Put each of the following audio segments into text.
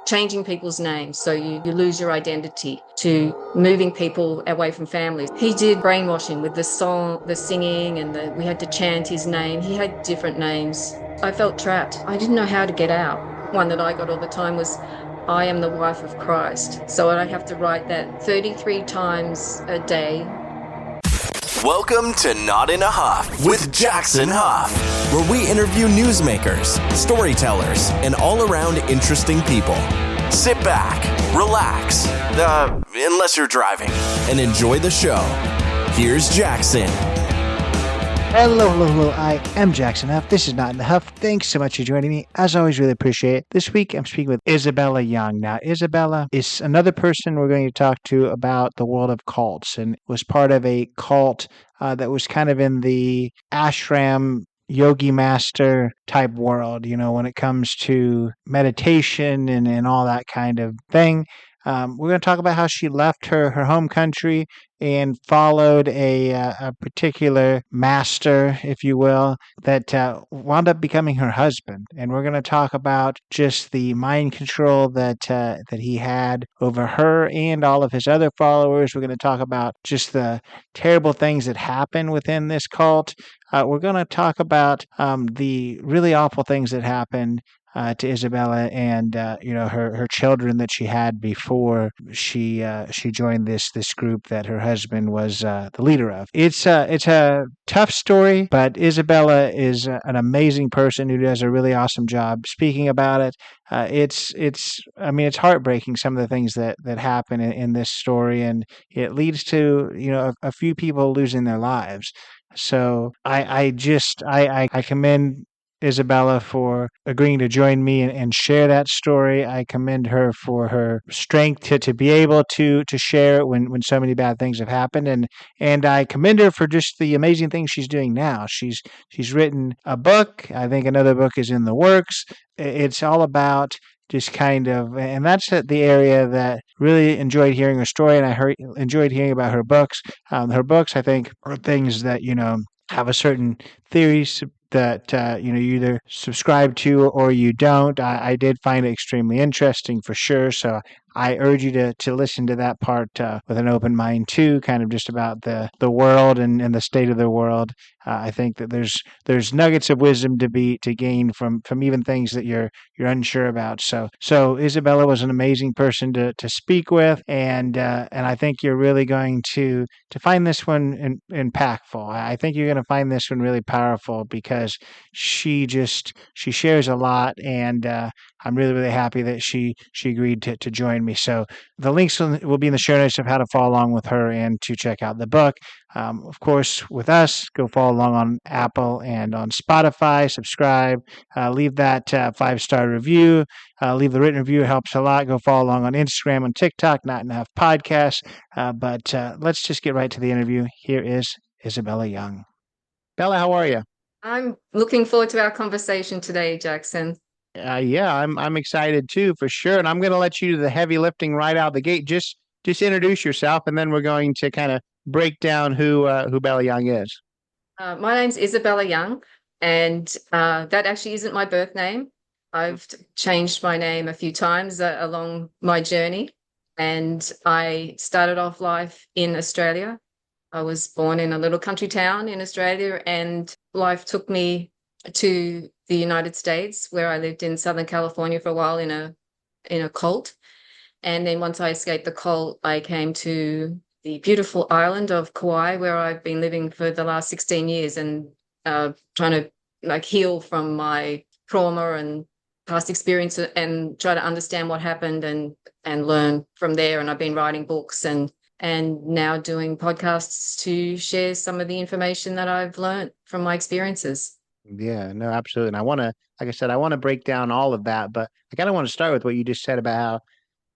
changing people's names so you lose your identity, to moving people away from families. He did brainwashing with the song, the singing, and we had to chant his name. He had different names. I felt trapped. I didn't know how to get out. One that I got all the time was, I am the wife of Christ. So I'd have to write that 33 times a day. Welcome to Not in a Huff with Jackson Huff, where we interview newsmakers, storytellers, and all-around interesting people. Sit back, relax, unless you're driving, and enjoy the show. Here's Jackson. Hello. I am Jackson Huff. This is Not in the Huff. Thanks so much for joining me. As always, really appreciate it. This week, I'm speaking with Isabella Young. Now, Isabella is another person we're going to talk to about the world of cults, and was part of a cult that was kind of in the ashram yogi master type world, you know, when it comes to meditation and all that kind of thing. We're going to talk about how she left her home country and followed a particular master, if you will, that wound up becoming her husband. And we're going to talk about just the mind control that he had over her and all of his other followers. We're going to talk about just the terrible things that happen within this cult. We're going to talk about the really awful things that happened to Isabella and her children that she had before she joined this group that her husband was the leader of. It's a tough story, but Isabella is an amazing person who does a really awesome job speaking about it. It's heartbreaking, some of the things that happen in this story, and it leads to a few people losing their lives. So I commend Isabella for agreeing to join me and share that story. I commend her for her strength to be able to share it when so many bad things have happened, and I commend her for just the amazing things she's doing now. She's written a book. I think another book is in the works. It's all about just kind of, and that's the area that really enjoyed hearing her story, and I enjoyed hearing about her books. Her books, I think, are things that have a certain theories that you either subscribe to or you don't. I did find it extremely interesting for sure. So I urge you to listen to that part with an open mind too, kind of just about the world and the state of the world. I think that there's nuggets of wisdom to gain from even things that you're unsure about. So Isabella was an amazing person to speak with, and I think you're really going to find this one impactful. I think you're going to find this one really powerful because she shares a lot, and I'm really, really happy that she agreed to join me. So the links will be in the show notes of how to follow along with her and to check out the book. Of course, with us, go follow along on Apple and on Spotify. Subscribe. Leave that 5-star review. Leave the written review. It helps a lot. Go follow along on Instagram and TikTok, Not Enough Podcast. But let's just get right to the interview. Here is Isabella Young. Bella, how are you? I'm looking forward to our conversation today, Jackson. Yeah, I'm excited too, for sure. And I'm going to let you do the heavy lifting right out the gate. Just introduce yourself, and then we're going to kind of break down who Bella Young is. My name's Isabella Young, and that actually isn't my birth name. I've changed my name a few times along my journey, and I started off life in Australia. I was born in a little country town in Australia, and life took me to the United States, where I lived in Southern California for a while in a cult. And then once I escaped the cult, I came to the beautiful island of Kauai, where I've been living for the last 16 years and trying to heal from my trauma and past experience and try to understand what happened and learn from there. And I've been writing books and now doing podcasts to share some of the information that I've learned from my experiences. Yeah, no, absolutely. And I want to, like I said, I want to break down all of that, but I kind of want to start with what you just said about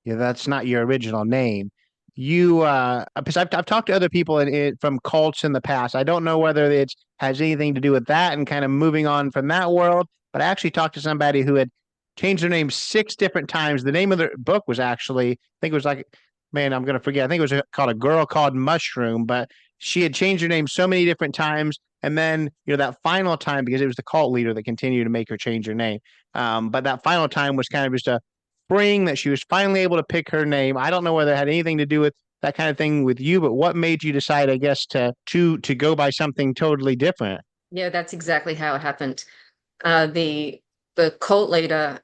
how that's not your original name. Because I've talked to other people from cults in the past. I don't know whether it has anything to do with that and kind of moving on from that world, but I actually talked to somebody who had changed their name 6 different times. The name of the book was actually, I think it was like, man, I'm going to forget. I think it was called A Girl Called Mushroom, but she had changed her name so many different times. And then, that final time, because it was the cult leader that continued to make her change her name. But that final time was kind of just a freeing that she was finally able to pick her name. I don't know whether it had anything to do with that kind of thing with you, but what made you decide, I guess, to go by something totally different? Yeah, that's exactly how it happened. The cult leader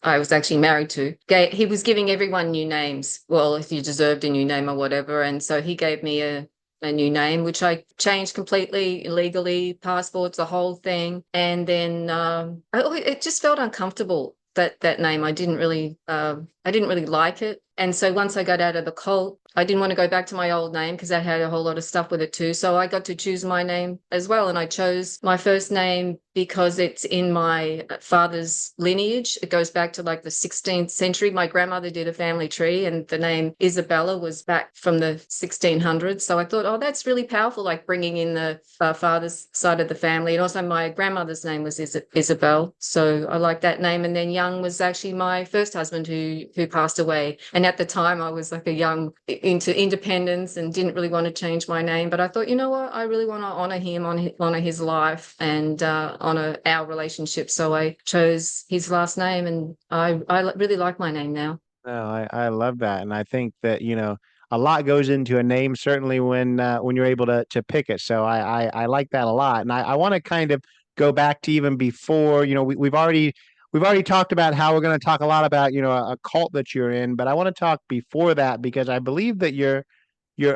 I was actually married to, he was giving everyone new names. Well, if you deserved a new name or whatever. And so he gave me a new name, which I changed completely, legally, passports, the whole thing. And then it just felt uncomfortable, that name. I didn't really like it. And so once I got out of the cult, I didn't want to go back to my old name because I had a whole lot of stuff with it too. So I got to choose my name as well. And I chose my first name because it's in my father's lineage. It goes back to like the 16th century. My grandmother did a family tree, and the name Isabella was back from the 1600s. So I thought, oh, that's really powerful, like bringing in the father's side of the family. And also my grandmother's name was Isabel. So I like that name. And then Young was actually my first husband who passed away. And at the time I was like a young, into independence, and didn't really want to change my name. But I thought, you know what, I really want to honor him, honor his life, and honor our relationship. So I chose his last name, and I really like my name now. No, I love that. And I think that, a lot goes into a name, certainly when you're able to pick it. So I like that a lot. And I want to kind of go back to even before, we've already talked about how we're going to talk a lot about, a cult that you're in, but I want to talk before that, because I believe that your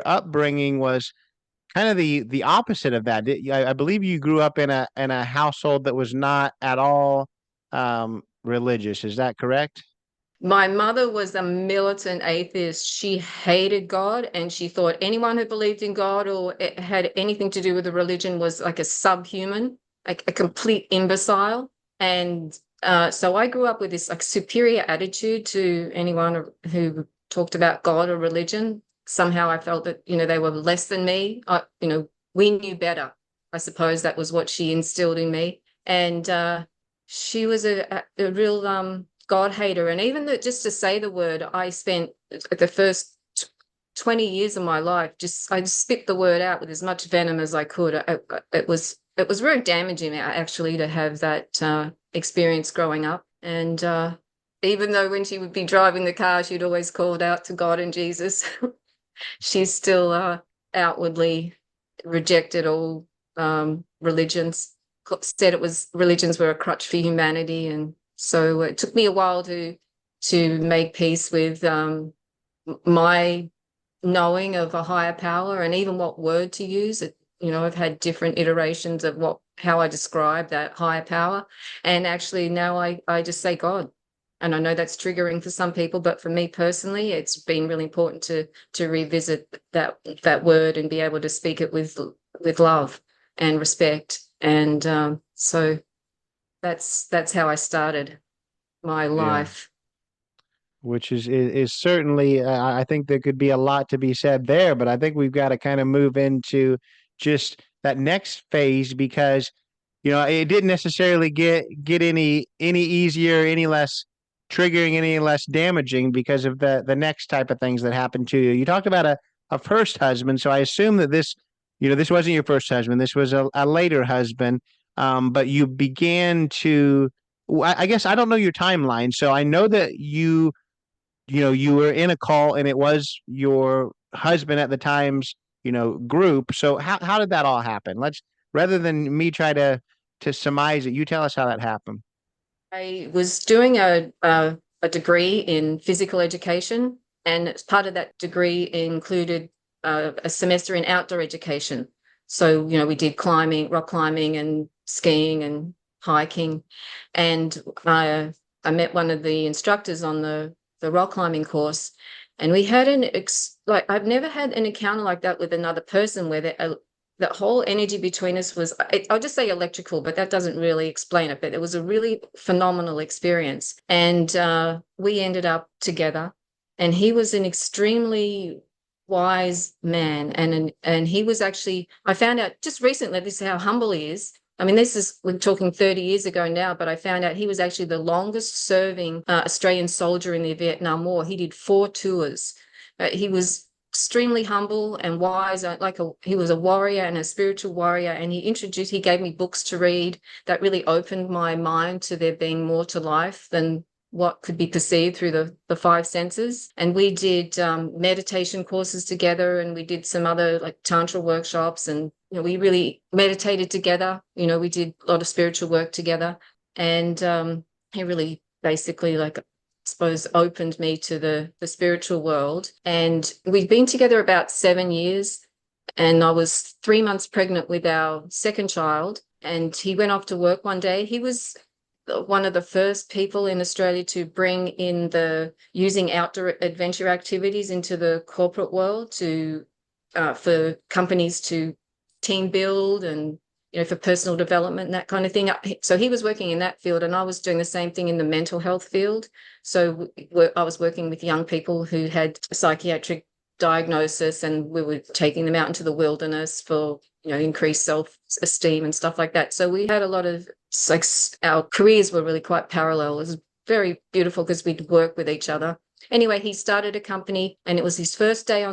upbringing was kind of the opposite of that. I believe you grew up in a household that was not at all religious. Is that correct? My mother was a militant atheist. She hated God, and she thought anyone who believed in God or it had anything to do with a religion was like a subhuman, like a complete imbecile. And so I grew up with this like superior attitude to anyone who talked about God or religion. Somehow I felt that, they were less than me. We knew better. I suppose that was what she instilled in me. And she was a real God hater. And even just to say the word, I spent the first 20 years of my life, I just spit the word out with as much venom as I could. It was very damaging, actually, to have that experience growing up. And even though when she would be driving the car, she'd always called out to God and Jesus, she still outwardly rejected all religions, said religions were a crutch for humanity. And so it took me a while to make peace with my knowing of a higher power, and even what word to use. I've had different iterations of how I describe that higher power. And actually now I just say God. And I know that's triggering for some people, but for me personally, it's been really important to revisit that word and be able to speak it with love and respect. And so that's how I started my life. Which is certainly, I think there could be a lot to be said there, but I think we've got to kind of move into just that next phase, because it didn't necessarily get any easier, any less triggering, any less damaging because of the next type of things that happened to you. You talked about a first husband, so I assume that this wasn't your first husband. This was a later husband, but you began to. I guess I don't know your timeline, so I know that you were in a call, and it was your husband at the time's group. So how did that all happen? Rather than me try to surmise it, you tell us how that happened. I was doing a degree in physical education, and as part of that degree included a semester in outdoor education. So we did climbing, rock climbing, and skiing and hiking. And I met one of the instructors on the rock climbing course, and we had I've never had an encounter like that with another person, where the whole energy between us was, I'll just say electrical, but that doesn't really explain it. But it was a really phenomenal experience. And we ended up together, and he was an extremely wise man. And he was actually, I found out just recently, this is how humble he is. I mean, we're talking 30 years ago now, but I found out he was actually the longest serving Australian soldier in the Vietnam War. He did 4 tours. He was extremely humble and wise, he was a warrior and a spiritual warrior. And he gave me books to read that really opened my mind to there being more to life than what could be perceived through the five senses. And we did meditation courses together, and we did some other like tantra workshops, and we really meditated together. We did a lot of spiritual work together, and he really basically, like, I suppose, opened me to the spiritual world. And we'd been together about 7 years, and I was 3 months pregnant with our second child, and he went off to work one day. He was one of the first people in Australia to bring in using outdoor adventure activities into the corporate world for companies to team build and for personal development and that kind of thing. So he was working in that field, and I was doing the same thing in the mental health field. So I was working with young people who had a psychiatric diagnosis, and we were taking them out into the wilderness for increased self-esteem and stuff like that. So we had a lot of, like, our careers were really quite parallel. It was very beautiful because we'd work with each other. Anyway, he started a company, and it was his first day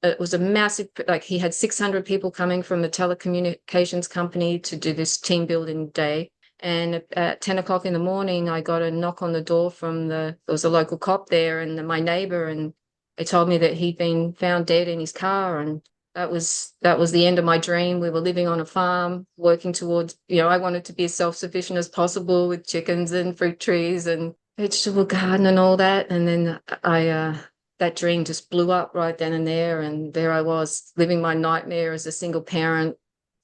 it was a massive, like, he had 600 people coming from the telecommunications company to do this team building day. And at 10 o'clock in the morning, I got a knock on the door there was a local cop there, and my neighbor, and they told me that he'd been found dead in his car. And that was the end of my dream. We were living on a farm, working towards, I wanted to be as self-sufficient as possible with chickens and fruit trees and vegetable garden and all that. And then that dream just blew up right then and there. And there I was, living my nightmare as a single parent.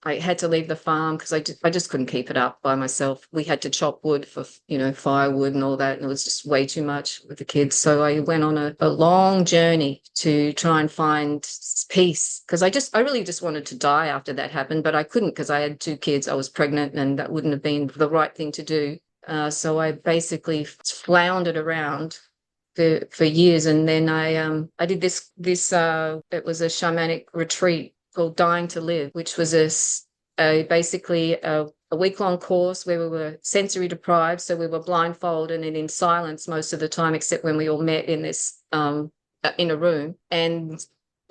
I had to leave the farm because I just couldn't keep it up by myself. We had to chop wood for, firewood and all that. And it was just way too much with the kids. So I went on a long journey to try and find peace, because I really just wanted to die after that happened, but I couldn't because I had 2 kids. I was pregnant, and that wouldn't have been the right thing to do. So I basically floundered around for years. And then I did this, it was a shamanic retreat called Dying to Live, which was basically a week-long course where we were sensory deprived, so we were blindfolded and in silence most of the time, except when we all met in this in a room, and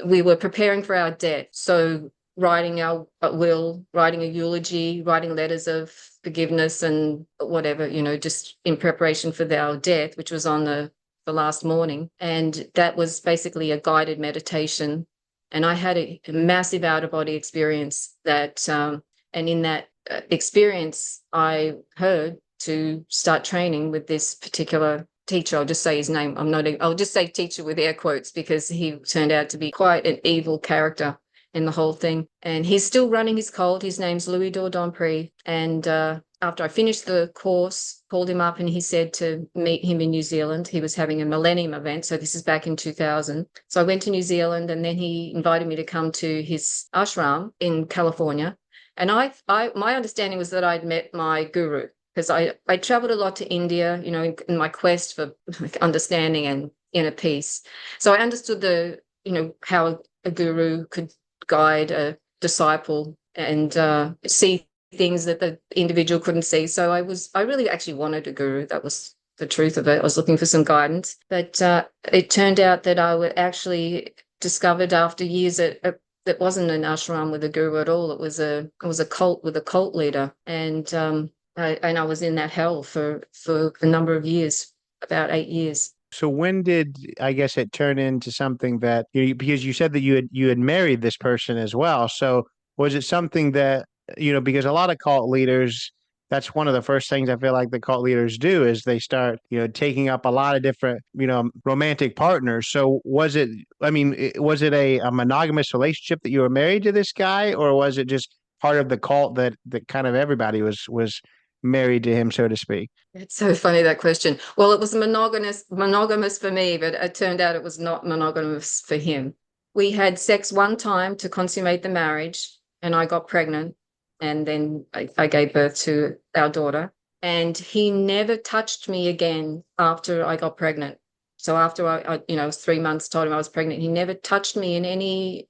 we were preparing for our death. So writing our will, writing a eulogy, writing letters of forgiveness and whatever, just in preparation for our death, which was on the last morning. And that was basically a guided meditation. And I had a massive out-of-body experience that, and in that experience, I heard to start training with this particular teacher. I'll just say his name. I'll just say teacher with air quotes, because he turned out to be quite an evil character in the whole thing. And he's still running his cult. His name's Louis Dordompré. And after I finished the course, called him up, and he said to meet him in New Zealand. He was having a Millennium event. So this is back in 2000. So I went to New Zealand, and then he invited me to come to his ashram in California. And my understanding was that I'd met my guru, because I traveled a lot to India, in my quest for understanding and inner peace. So I understood how a guru could guide a disciple and see things that the individual couldn't see. So I really actually wanted a guru. That was the truth of it. I was looking for some guidance, but it turned out that I would actually discovered after years that it wasn't an ashram with a guru at all. It was a cult with a cult leader, and I was in that hell for a number of years, about 8 years. So when did, I guess, it turn into something that, because you said that you had married this person as well. So was it something that, because a lot of cult leaders, that's one of the first things I feel like the cult leaders do is they start, taking up a lot of different, romantic partners. So was it a monogamous relationship that you were married to this guy, or was it just part of the cult that kind of everybody was married to him, so to speak? It's so funny, that question. Well, it was monogamous for me, but it turned out it was not monogamous for him. We had sex one time to consummate the marriage, and I got pregnant, and then I gave birth to our daughter. And he never touched me again after I got pregnant. So after I was 3 months, told him I was pregnant, he never touched me in any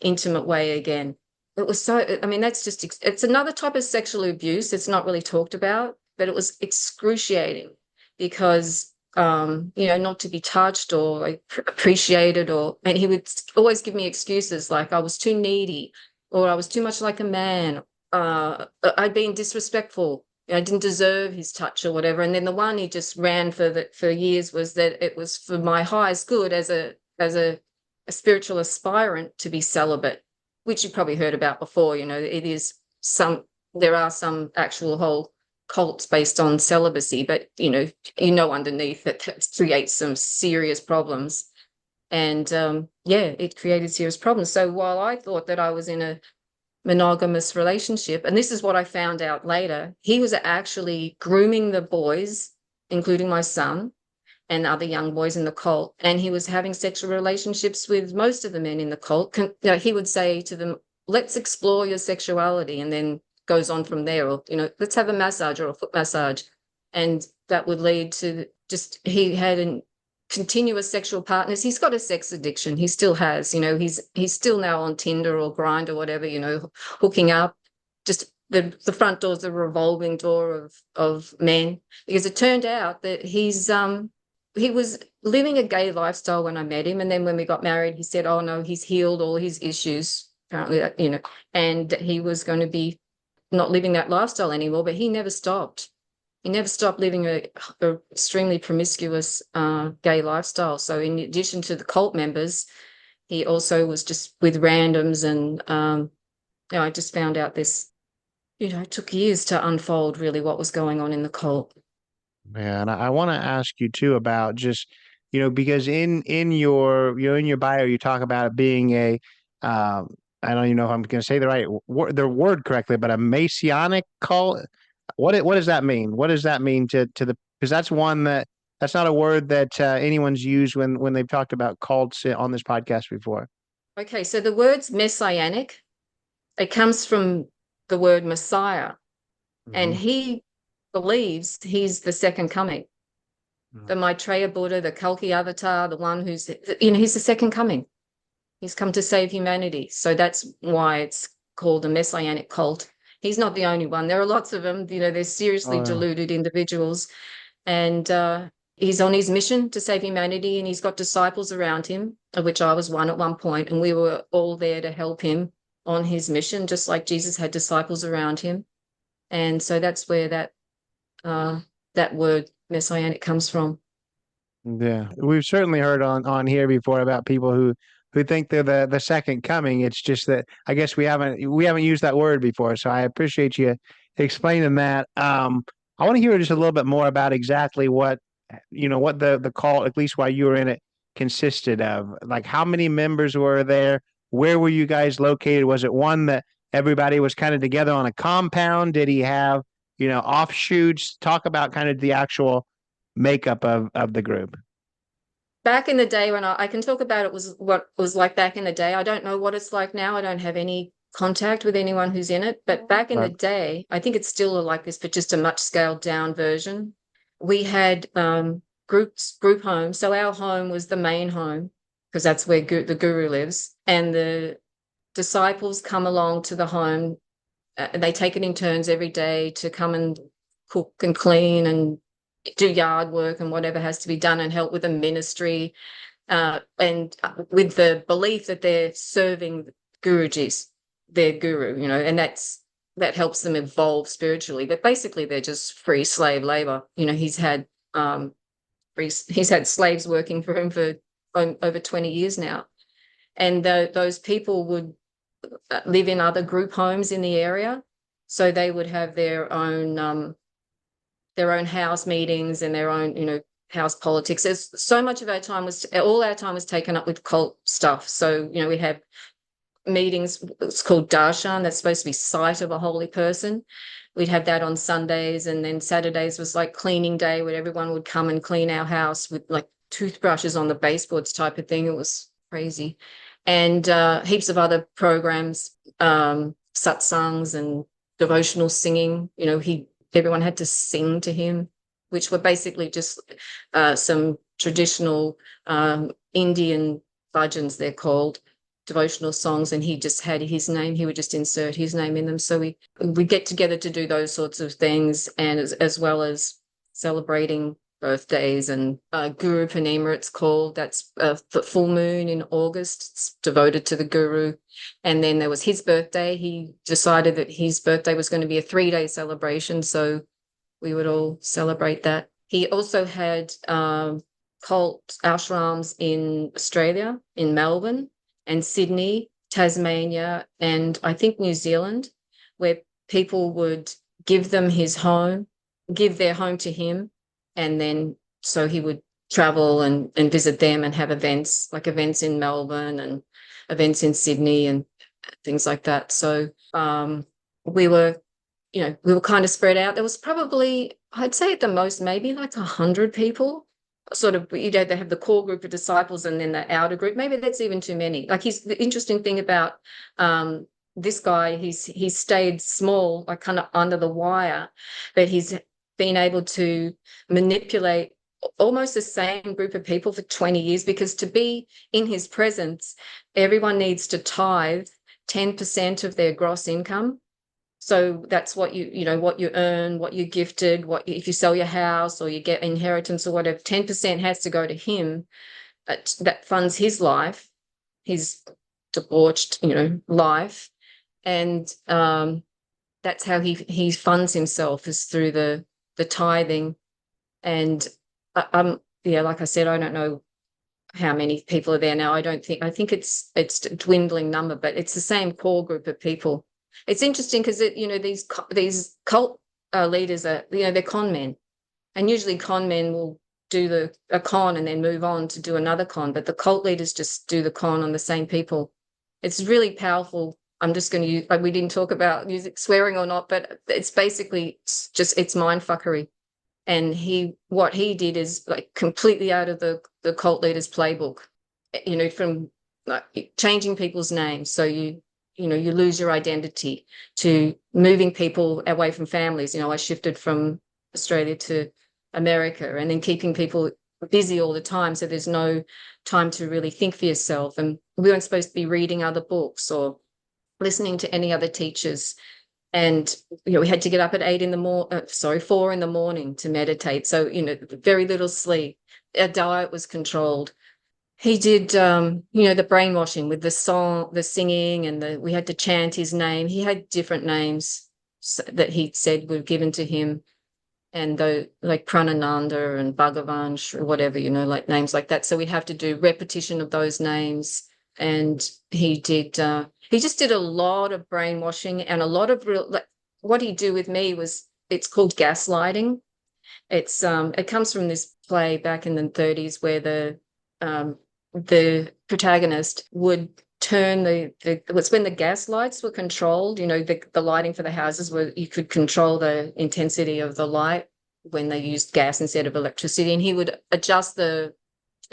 intimate way again. It was it's another type of sexual abuse. It's not really talked about, but it was excruciating because, not to be touched or appreciated, and he would always give me excuses like I was too needy, or I was too much like a man. I'd been disrespectful, I didn't deserve his touch or whatever. And then the one he just ran for years was that it was for my highest good as a spiritual aspirant to be celibate, which you probably heard about before. There are some actual whole cults based on celibacy, but underneath that creates some serious problems. And it created serious problems. So while I thought that I was in a monogamous relationship, and this is what I found out later, he was actually grooming the boys, including my son and other young boys in the cult, and he was having sexual relationships with most of the men in the cult. He would say to them, let's explore your sexuality, and then goes on from there, or let's have a massage or a foot massage. And that would lead to he had continuous sexual partners. He's got a sex addiction. He still has, he's still now on Tinder or Grindr or whatever, hooking up. Just the front door's a revolving door of men, because it turned out that he was living a gay lifestyle when I met him. And then when we got married, he said, oh no, he's healed all his issues, apparently, and he was going to be not living that lifestyle anymore, but he never stopped. He never stopped living a extremely promiscuous gay lifestyle. So in addition to the cult members, he also was just with randoms. And I just found out this, it took years to unfold really what was going on in the cult. Yeah, and I want to ask you too about just, because in your bio, you talk about it being I don't even know if I'm going to say the word correctly, but a messianic cult. What does that mean? What does that mean because that's that's not a word that anyone's used when they've talked about cults on this podcast before. Okay, so the word's messianic. It comes from the word Messiah, and he believes he's the second coming. The Maitreya Buddha, the Kalki avatar, the one who's, he's the second coming. He's come to save humanity. So that's why it's called a messianic cult. He's not the only one. There are lots of them. They're seriously deluded individuals. And he's on his mission to save humanity, and he's got disciples around him, of which I was one at one point, and we were all there to help him on his mission, just like Jesus had disciples around him. And so that's where that word messianic comes from. Yeah, we've certainly heard on here before about people who think they're the second coming. It's just that I guess we haven't used that word before. So I appreciate you explaining that. I want to hear just a little bit more about exactly what the cult, at least while you were in it, consisted of. Like, how many members were there? Where were you guys located? Was it one that everybody was kind of together on a compound? Did he have offshoots? Talk about kind of the actual makeup of the group. Back in the day, when I can talk about it, was what it was like back in the day. I don't know what it's like now. I don't have any contact with anyone who's in it. But back in the day, I think it's still like this, but just a much scaled down version. We had group homes. So our home was the main home, because that's where the guru lives. And the disciples come along to the home. They take it in turns every day to come and cook and clean and do yard work and whatever has to be done, and help with the ministry, and with the belief that they're serving Guruji's, their guru, and that helps them evolve spiritually. But basically, they're just free slave labor. He's had slaves working for him for over 20 years now, and those people would live in other group homes in the area, so they would have their own house meetings and their own, house politics. There's so much of all our time was taken up with cult stuff. So, we have meetings, it's called darshan, that's supposed to be sight of a holy person. We'd have that on Sundays, and then Saturdays was like cleaning day, where everyone would come and clean our house with like toothbrushes on the baseboards type of thing. It was crazy. And heaps of other programs, satsangs and devotional singing. Everyone had to sing to him, which were basically just some traditional Indian bhajans, they're called, devotional songs, and he just had his name. He would just insert his name in them. So we get together to do those sorts of things, and as well as celebrating birthdays and Guru Purnima, it's called. That's the full moon in August. It's devoted to the guru. And then there was his birthday. He decided that his birthday was going to be a 3-day celebration. So We would all celebrate that. He also had cult ashrams in Australia, in Melbourne and Sydney, Tasmania, and I think New Zealand, where people would give them his home, give their home to him, and then so he would travel and visit them and have events, like events in Melbourne and events in Sydney and things like that. So we were kind of spread out. There was probably, I'd say at the most, maybe like 100 people. Sort of, they have the core group of disciples and then the outer group. Maybe that's even too many. Like the interesting thing about this guy, he's stayed small, like kind of under the wire, but he's been able to manipulate almost the same group of people for 20 years, because to be in his presence, everyone needs to tithe 10% of their gross income. So that's what what you earn, what you're gifted, if you sell your house or you get inheritance or whatever, 10% has to go to him. That funds his life, his debauched, life. And that's how he funds himself, is through the tithing. And like I said, I don't know how many people are there now. I think it's a dwindling number, but it's the same core group of people. It's interesting because these cult leaders are, they're con men, and usually con men will do a con and then move on to do another con, but the cult leaders just do the con on the same people. It's really powerful. I'm just going to use, we didn't talk about music, swearing or not, but it's basically it's mind fuckery. And what he did is like completely out of the cult leader's playbook, from like changing people's names. So you lose your identity, to moving people away from families. I shifted from Australia to America, and then keeping people busy all the time. So there's no time to really think for yourself. And we weren't supposed to be reading other books or listening to any other teachers. And, we had to get up at 4 in the morning to meditate. So, very little sleep. Our diet was controlled. He did, the brainwashing with the song, the singing, and we had to chant his name. He had different names that he said were given to him. And like Pranananda and Bhagavan, or whatever, like names like that. So we'd have to do repetition of those names. And he just did a lot of brainwashing, and a lot of what he'd do with me was, it's called gaslighting. It comes from this play back in the 30s where the protagonist would turn it's when the gas lights were controlled, the lighting for the houses, where you could control the intensity of the light when they used gas instead of electricity, and he would adjust the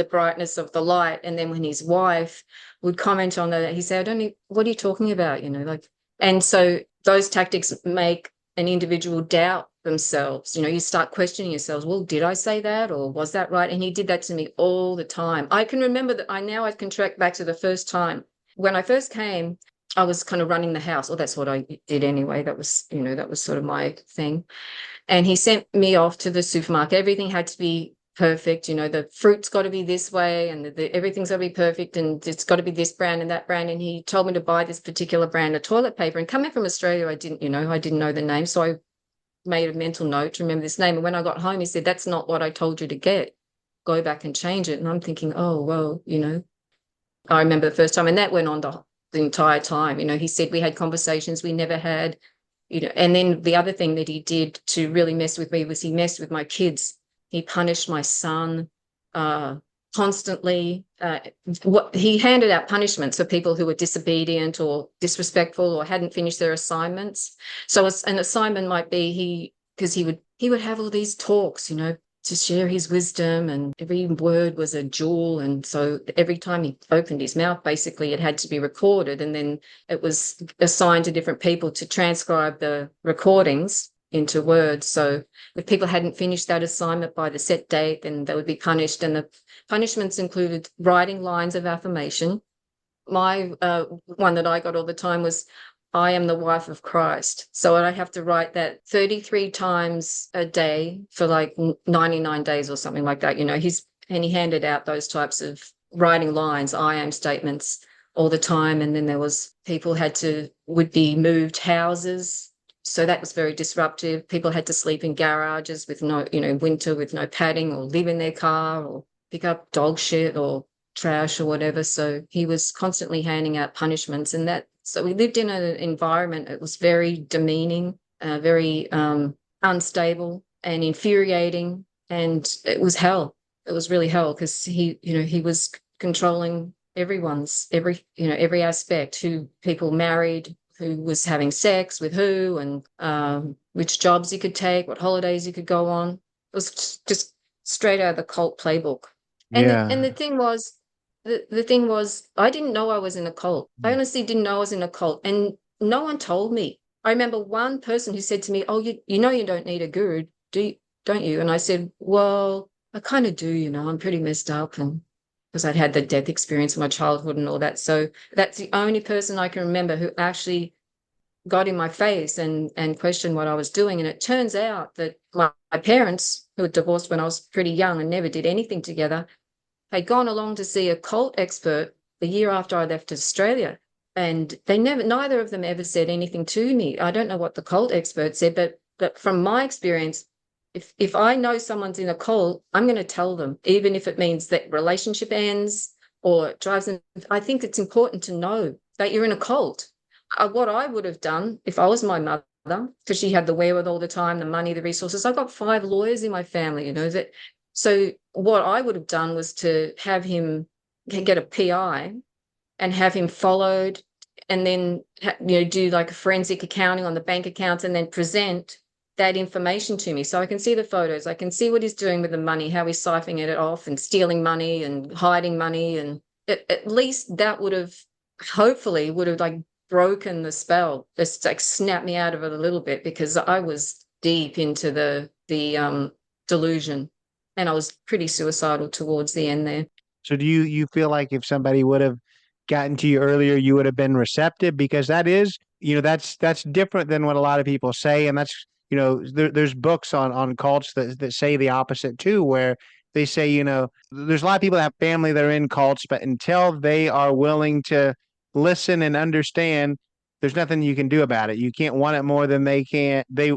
brightness of the light. And then when his wife would comment on that, he said, what are you talking about? And so those tactics make an individual doubt themselves. You start questioning yourselves. Well, did I say that, or was that right? And he did that to me all the time. I can remember that. I can track back to the first time when I first came. I was kind of running the house, or that's what I did anyway. That was, that was sort of my thing. And he sent me off to the supermarket. Everything had to be perfect. The fruit's got to be this way, and everything's got to be perfect, and it's got to be this brand and that brand. And he told me to buy this particular brand of toilet paper. And coming from Australia, I didn't know the name. So I made a mental note to remember this name. And when I got home, he said, that's not what I told you to get. Go back and change it. And I'm thinking, oh, well, I remember the first time, and that went on the entire time. He said we had conversations we never had, and then the other thing that he did to really mess with me was he messed with my kids. He punished my son constantly. He handed out punishments for people who were disobedient or disrespectful or hadn't finished their assignments. So an assignment might be because he would have all these talks, to share his wisdom, and every word was a jewel. And so every time he opened his mouth, basically it had to be recorded, and then it was assigned to different people to transcribe the recordings into words. So if people hadn't finished that assignment by the set date, then they would be punished. And the punishments included writing lines of affirmation. My one that I got all the time was, I am the wife of Christ. So I have to write that 33 times a day for like 99 days or something like that. And he handed out those types of writing lines, I am statements all the time. And then there was people would be moved houses So that was very disruptive. People had to sleep in garages with no, winter with no padding, or live in their car, or pick up dog shit or trash or whatever. So he was constantly handing out punishments, so we lived in an environment that was very demeaning, very unstable and infuriating. And it was hell. It was really hell, because he was controlling every aspect, who people married, who was having sex with who, and which jobs you could take, what holidays you could go on. It was just straight out of the cult playbook. And the thing was, the thing was, I didn't know I was in a cult. I honestly didn't know I was in a cult, and no one told me. I remember one person who said to me, "Oh, you don't need a guru, don't you?" And I said, "Well, I kind of do, I'm pretty messed up," and because I'd had the death experience in my childhood and all that. So that's the only person I can remember who actually got in my face and questioned what I was doing. And it turns out that my parents, who were divorced when I was pretty young and never did anything together, had gone along to see a cult expert the year after I left Australia. And neither of them ever said anything to me. I don't know what the cult expert said, but from my experience, if I know someone's in a cult, I'm going to tell them, even if it means that relationship ends or drives them. I think it's important to know that you're in a cult. What I would have done if I was my mother, because she had the wherewithal, the time, the money, the resources. I've got 5 lawyers in my family, So what I would have done was to have him get a PI and have him followed, and then do like a forensic accounting on the bank accounts, and then present that information to me, so I can see the photos, I can see what he's doing with the money, how he's siphoning it off and stealing money and hiding money. And at least that would have like broken the spell, just like snapped me out of it a little bit, because I was deep into the delusion, and I was pretty suicidal towards the end there. So do you feel like if somebody would have gotten to you earlier, you would have been receptive? Because that is, that's different than what a lot of people say. And that's, there's books on cults that say the opposite too, where they say, there's a lot of people that have family that are in cults, but until they are willing to listen and understand, there's nothing you can do about it. You can't want it more than they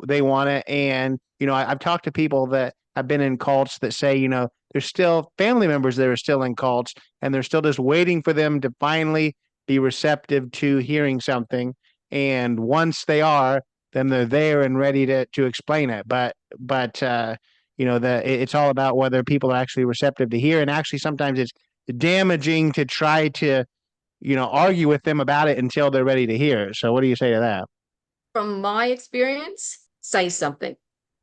want it. And, I've talked to people that have been in cults that say, there's still family members that are still in cults, and they're still just waiting for them to finally be receptive to hearing something. And once they are, then they're there and ready to explain it. But it's all about whether people are actually receptive to hear. And actually, sometimes it's damaging to try to, argue with them about it until they're ready to hear it. So what do you say to that? From my experience, say something.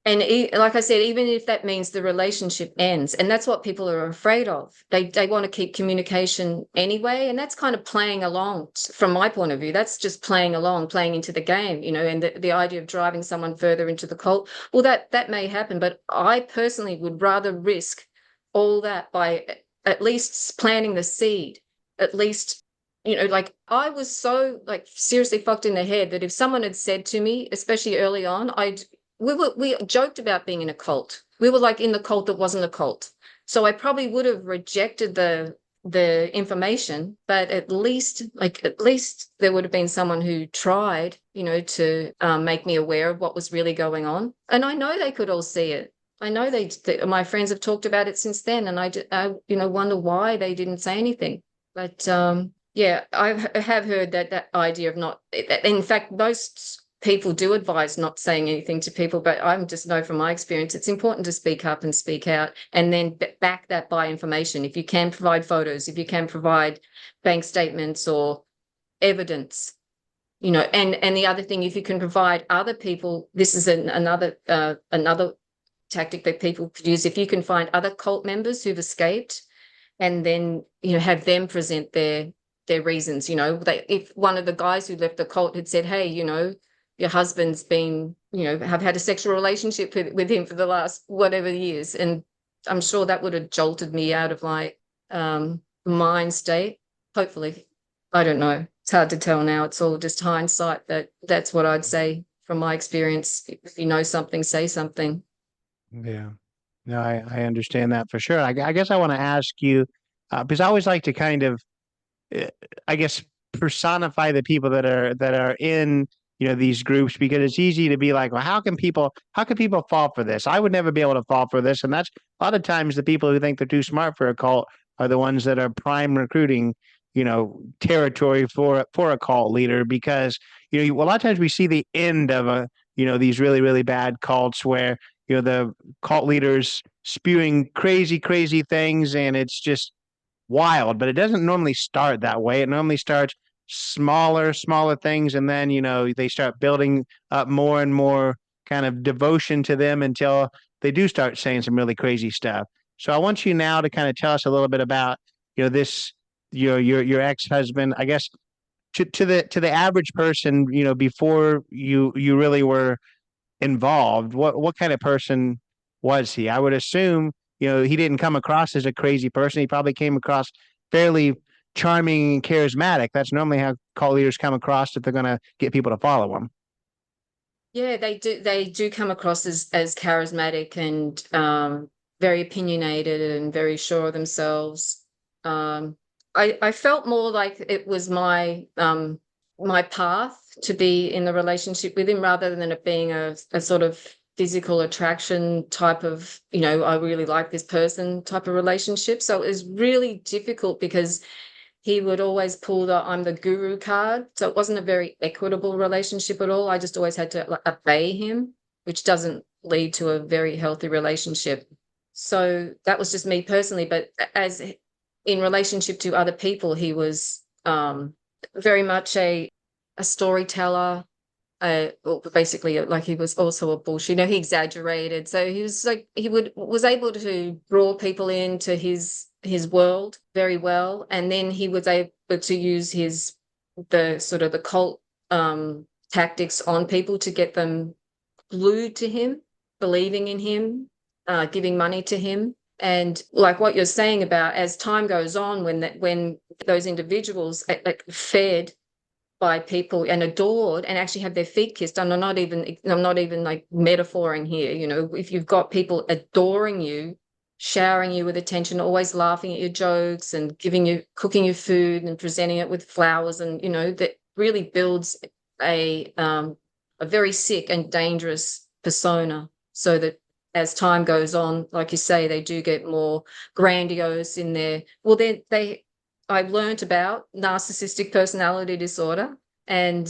And like I said, even if that means the relationship ends, and that's what people are afraid of. They want to keep communication anyway, and that's kind of playing along. From my point of view, that's just playing along, playing into the game, and the idea of driving someone further into the cult. Well, that may happen, but I personally would rather risk all that by at least planting the seed. At least, like I was so like seriously fucked in the head that if someone had said to me, especially early on, we joked about being in a cult. We were like in the cult that wasn't a cult. So I probably would have rejected the information, but at least there would have been someone who tried, to make me aware of what was really going on. And I know they could all see it. I know my friends have talked about it since then, and I wonder why they didn't say anything. But yeah, I have heard that idea of not. In fact, most people do advise not saying anything to people, but I just know from my experience, it's important to speak up and speak out, and then back that by information. If you can provide photos, if you can provide bank statements or evidence, and the other thing, if you can provide other people, this is another tactic that people could use. If you can find other cult members who've escaped, and then, have them present their reasons, if one of the guys who left the cult had said, hey, your husband's been, have had a sexual relationship with him for the last whatever years. And I'm sure that would have jolted me out of my mind state. Hopefully. I don't know. It's hard to tell now. It's all just hindsight, but that's what I'd say from my experience. If you know something, say something. Yeah. No, I understand that for sure. I guess I want to ask you, because I always like to kind of, I guess, personify the people that are in, these groups, because it's easy to be like, well, how can people fall for this? I would never be able to fall for this. And that's a lot of times the people who think they're too smart for a cult are the ones that are prime recruiting, territory for a cult leader, because, a lot of times we see the end of these really, really bad cults where, the cult leaders spewing crazy, crazy things, and it's just wild, but it doesn't normally start that way. It normally starts smaller things, and then they start building up more and more kind of devotion to them until they do start saying some really crazy stuff. So I want you now to kind of tell us a little bit about this your ex-husband, I guess, to the average person, before you really were involved. What kind of person was he? I would assume he didn't come across as a crazy person. He probably came across fairly charming and charismatic. That's normally how cult leaders come across if they're going to get people to follow them. Yeah, they do come across as charismatic and very opinionated and very sure of themselves. I felt more like it was my path to be in the relationship with him, rather than it being a sort of physical attraction type of, I really like this person type of relationship. So it was really difficult because he would always pull the I'm the guru card. So it wasn't a very equitable relationship at all. I just always had to obey him, which doesn't lead to a very healthy relationship. So that was just me personally. But as in relationship to other people, he was very much a storyteller. Basically, like, he was also a bullshit. He exaggerated. So he was like, was able to draw people into his world very well, and then he was able to use the cult tactics on people to get them glued to him, believing in him, giving money to him. And like what you're saying about, as time goes on, when those individuals are fed by people and adored and actually have their feet kissed, I'm not even like metaphoring here, if you've got people adoring you, showering you with attention, always laughing at your jokes and cooking you food and presenting it with flowers, and that really builds a very sick and dangerous persona. So that as time goes on, like you say, they do get more grandiose in their, I've learned about narcissistic personality disorder, and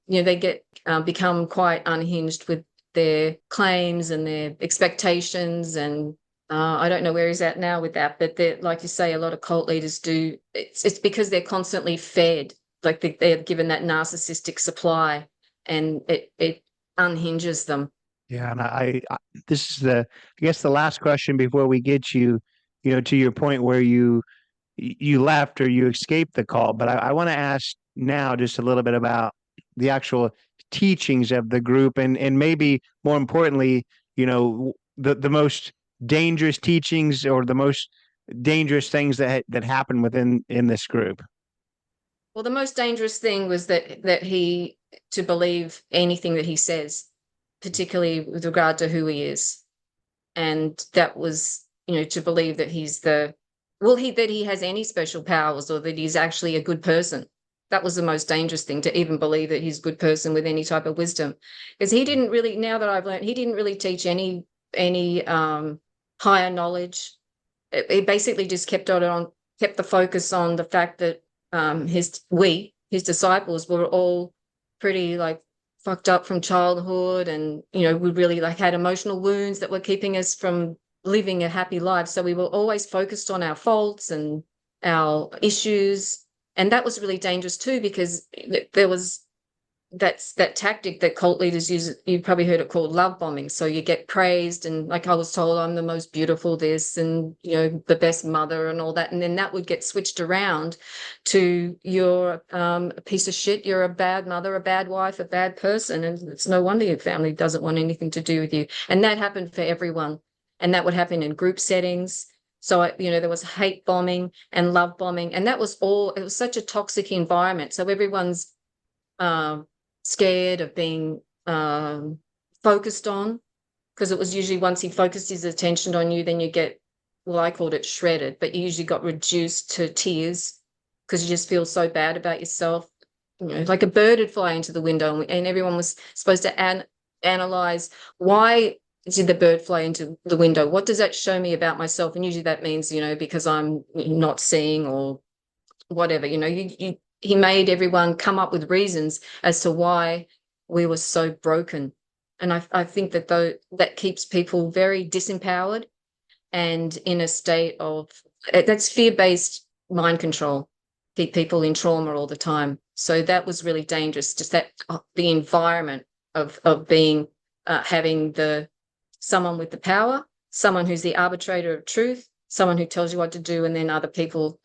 they become quite unhinged with their claims and their expectations, and I don't know where he's at now with that, but like you say, a lot of cult leaders do. It's because they're constantly fed, like they're given that narcissistic supply, and it unhinges them. Yeah, and I this is I guess the last question before we get you, to your point where you left or you escaped the cult. But I want to ask now just a little bit about the actual teachings of the group, and maybe more importantly, the most dangerous teachings or the most dangerous things that happen in this group. Well, the most dangerous thing was that he to believe anything that he says, particularly with regard to who he is, and that was to believe that that he has any special powers, or that he's actually a good person. That was the most dangerous thing, to even believe that he's a good person with any type of wisdom, because he didn't really. Now that I've learned, he didn't really teach any higher knowledge. It basically just kept the focus on the fact that his disciples were all pretty like fucked up from childhood, and we really had emotional wounds that were keeping us from living a happy life. So we were always focused on our faults and our issues, and that was really dangerous too, because there was that tactic that cult leaders use. You've probably heard it called love bombing. So you get praised, and like I was told, I'm the most beautiful this, and the best mother and all that, and then that would get switched around to you're a piece of shit, you're a bad mother, a bad wife, a bad person, and it's no wonder your family doesn't want anything to do with you. And that happened for everyone, and that would happen in group settings. So there was hate bombing and love bombing, and that was all. It was such a toxic environment. So everyone's scared of being focused on, because it was usually once he focused his attention on you, then you get, well, I called it shredded, but you usually got reduced to tears because you just feel so bad about yourself. like a bird would fly into the window, and everyone was supposed to analyze, why did the bird fly into the window? What does that show me about myself? And usually that means, because I'm not seeing or whatever, he made everyone come up with reasons as to why we were so broken. And I think that that keeps people very disempowered and in a state of, that's fear-based mind control, keep people in trauma all the time. So that was really dangerous, just that the environment of being, having someone with the power, someone who's the arbitrator of truth, someone who tells you what to do, and then other people,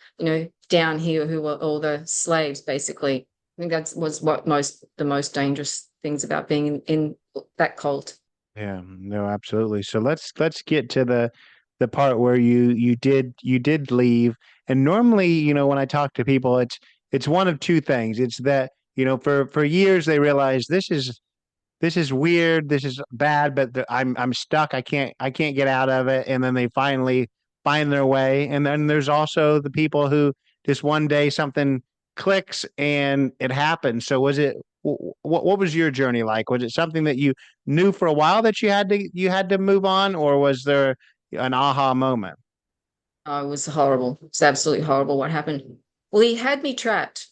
down here who were all the slaves, basically. I think that was the most dangerous things about being in that cult. Yeah, no, absolutely. So let's get to the part where you did leave. And normally, when I talk to people, it's one of two things. It's that, for years they realize this is weird, this is bad, but I'm stuck. I can't get out of it. And then they finally find their way. And then there's also the people who just one day something clicks and it happens. So what was your journey like? Was it something that you knew for a while that you had to move on, or was there an aha moment? Oh, it was horrible. It's absolutely horrible what happened. Well, he had me trapped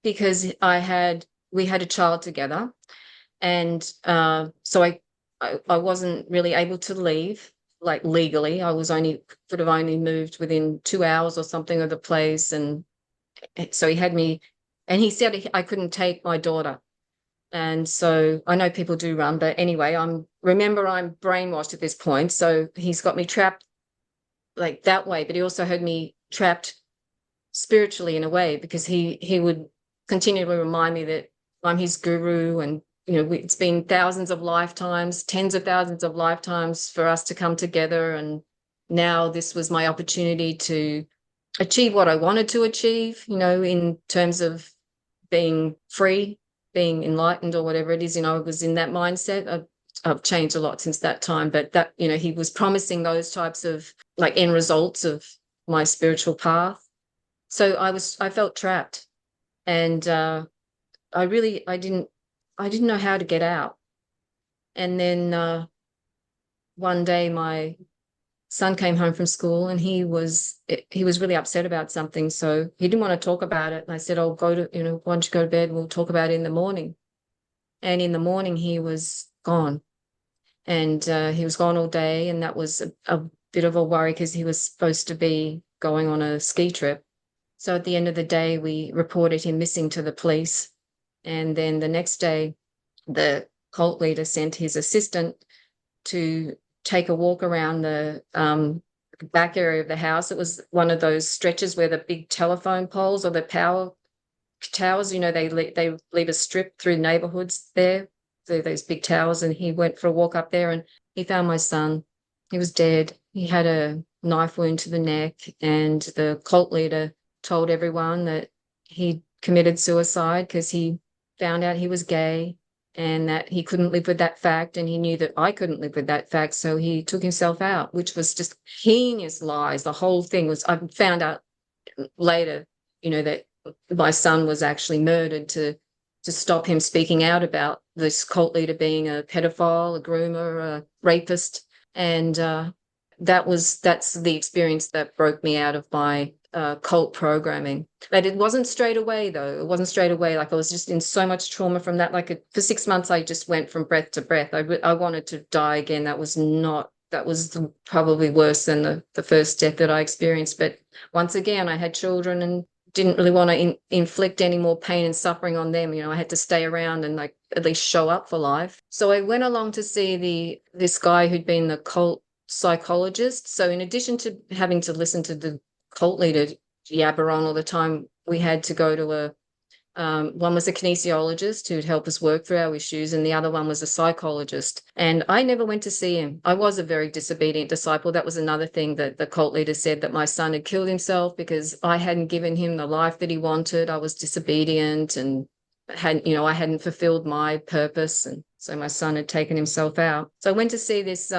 because we had a child together. And so I wasn't really able to leave, like legally. I could have only moved within 2 hours or something of the place. And so he had me, and he said I couldn't take my daughter. And so I know people do run, but anyway, I'm brainwashed at this point. So he's got me trapped like that way, but he also had me trapped spiritually in a way, because he would continually remind me that I'm his guru, and it's been thousands of lifetimes, tens of thousands of lifetimes for us to come together, and now this was my opportunity to achieve what I wanted to achieve, in terms of being free, being enlightened, or whatever it is. I was in that mindset. I've changed a lot since that time, but that, he was promising those types of like end results of my spiritual path. So I felt trapped, and I didn't know how to get out. And then one day my son came home from school, and he was really upset about something. So he didn't want to talk about it. And I said, "Oh, why don't you go to bed? We'll talk about it in the morning." And in the morning he was gone. And he was gone all day. And that was a bit of a worry, because he was supposed to be going on a ski trip. So at the end of the day, we reported him missing to the police. And then the next day, the cult leader sent his assistant to take a walk around the back area of the house. It was one of those stretches where the big telephone poles or the power towers, they leave a strip through neighborhoods there, those big towers. And he went for a walk up there, and he found my son. He was dead. He had a knife wound to the neck, and the cult leader told everyone that he committed suicide because he found out he was gay, and that he couldn't live with that fact, and he knew that I couldn't live with that fact, so he took himself out, which was just heinous lies. The whole thing was, I found out later, that my son was actually murdered to stop him speaking out about this cult leader being a pedophile, a groomer, a rapist. And that's the experience that broke me out of my cult programming. But it wasn't straight away, though. It wasn't straight away. Like, I was just in so much trauma from that. For 6 months, I just went from breath to breath. I wanted to die again. That was probably worse than the first death that I experienced. But once again, I had children and didn't really want to inflict any more pain and suffering on them. I had to stay around and at least show up for life. So I went along to see this guy who'd been the cult psychologist. So in addition to having to listen to the cult leader yabber on all the time, we had to go to one was a kinesiologist who'd help us work through our issues, and the other one was a psychologist. And I never went to see him. I was a very disobedient disciple. That was another thing that the cult leader said, that my son had killed himself because I hadn't given him the life that he wanted. I was disobedient and I hadn't fulfilled my purpose, and so my son had taken himself out. So I went to see this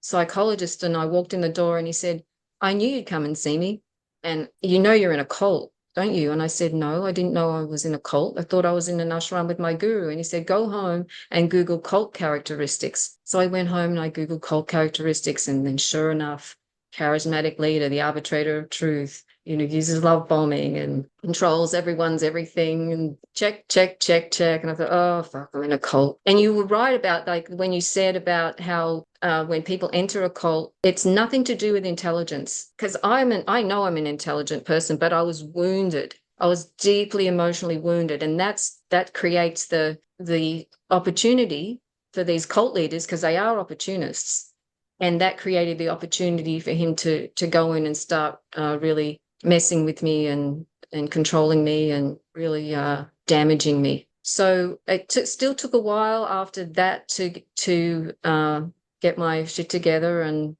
psychologist, and I walked in the door, and he said, "I knew you'd come and see me, and you're in a cult. don't you? And I said, no, I didn't know I was in a cult. I thought I was in an ashram with my guru. And he said, go home and Google cult characteristics. So I went home and I Googled cult characteristics. And then sure enough, charismatic leader, the arbitrator of truth, uses love bombing and controls everyone's everything, and check. And I thought, oh, fuck, I'm in a cult. And you were right about, like, when you said about how when people enter a cult, it's nothing to do with intelligence. Because I know I'm an intelligent person, but I was wounded. I was deeply emotionally wounded. And that creates the opportunity for these cult leaders, because they are opportunists. And that created the opportunity for him to go in and start really messing with me and controlling me and really damaging me. So it still took a while after that to get my shit together. And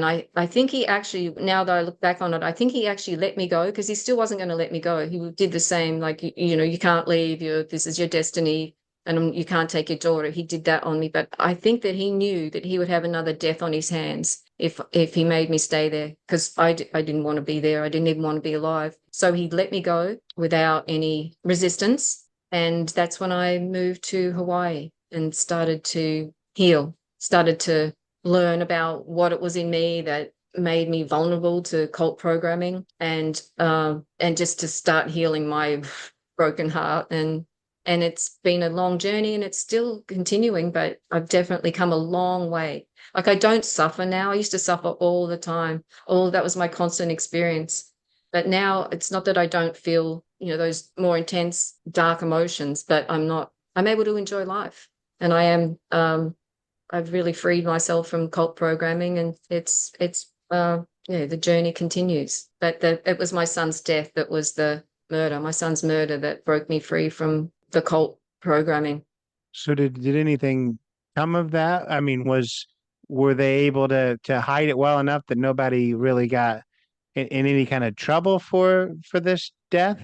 I think he actually, now that I look back on it, I think he actually let me go, because he still wasn't going to let me go. He did the same, like, you can't leave, this is your destiny, and you can't take your daughter. He did that on me. But I think that he knew that he would have another death on his hands if he made me stay there, because I didn't want to be there. I didn't even want to be alive. So he let me go without any resistance. And that's when I moved to Hawaii and started to heal, started to learn about what it was in me that made me vulnerable to cult programming, and just to start healing my broken heart. And it's been a long journey, and it's still continuing, but I've definitely come a long way. Like, I don't suffer now. I used to suffer all the time. That was my constant experience. But now it's not that I don't feel, those more intense, dark emotions, but I'm able to enjoy life. And I am, I've really freed myself from cult programming, and the journey continues. But it was my son's death that was my son's murder that broke me free from the cult programming. So did anything come of that? I mean, were they able to hide it well enough that nobody really got in any kind of trouble for this death?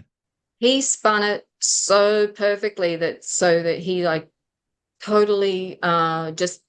He spun it so perfectly so that he, like, totally just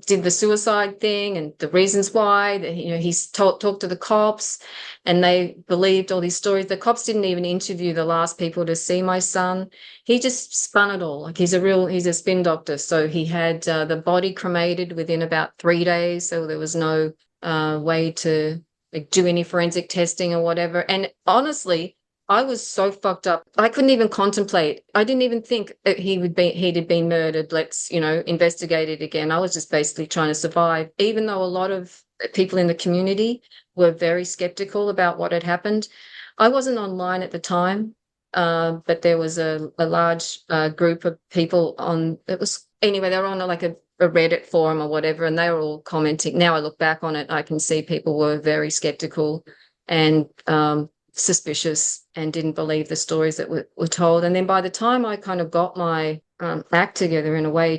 did the suicide thing and the reasons why. He's talked to the cops, and they believed all these stories. The cops didn't even interview the last people to see my son. He just spun it all. Like, he's a spin doctor. So he had the body cremated within about 3 days. So there was no way to, like, do any forensic testing or whatever. And honestly, I was so fucked up. I couldn't even contemplate. I didn't even think he'd have been murdered. Let's, investigate it again. I was just basically trying to survive, even though a lot of people in the community were very skeptical about what had happened. I wasn't online at the time, but there was a large group of people they were on like a Reddit forum or whatever, and they were all commenting. Now I look back on it, I can see people were very skeptical and suspicious and didn't believe the stories that were told. And then by the time I kind of got my act together in a way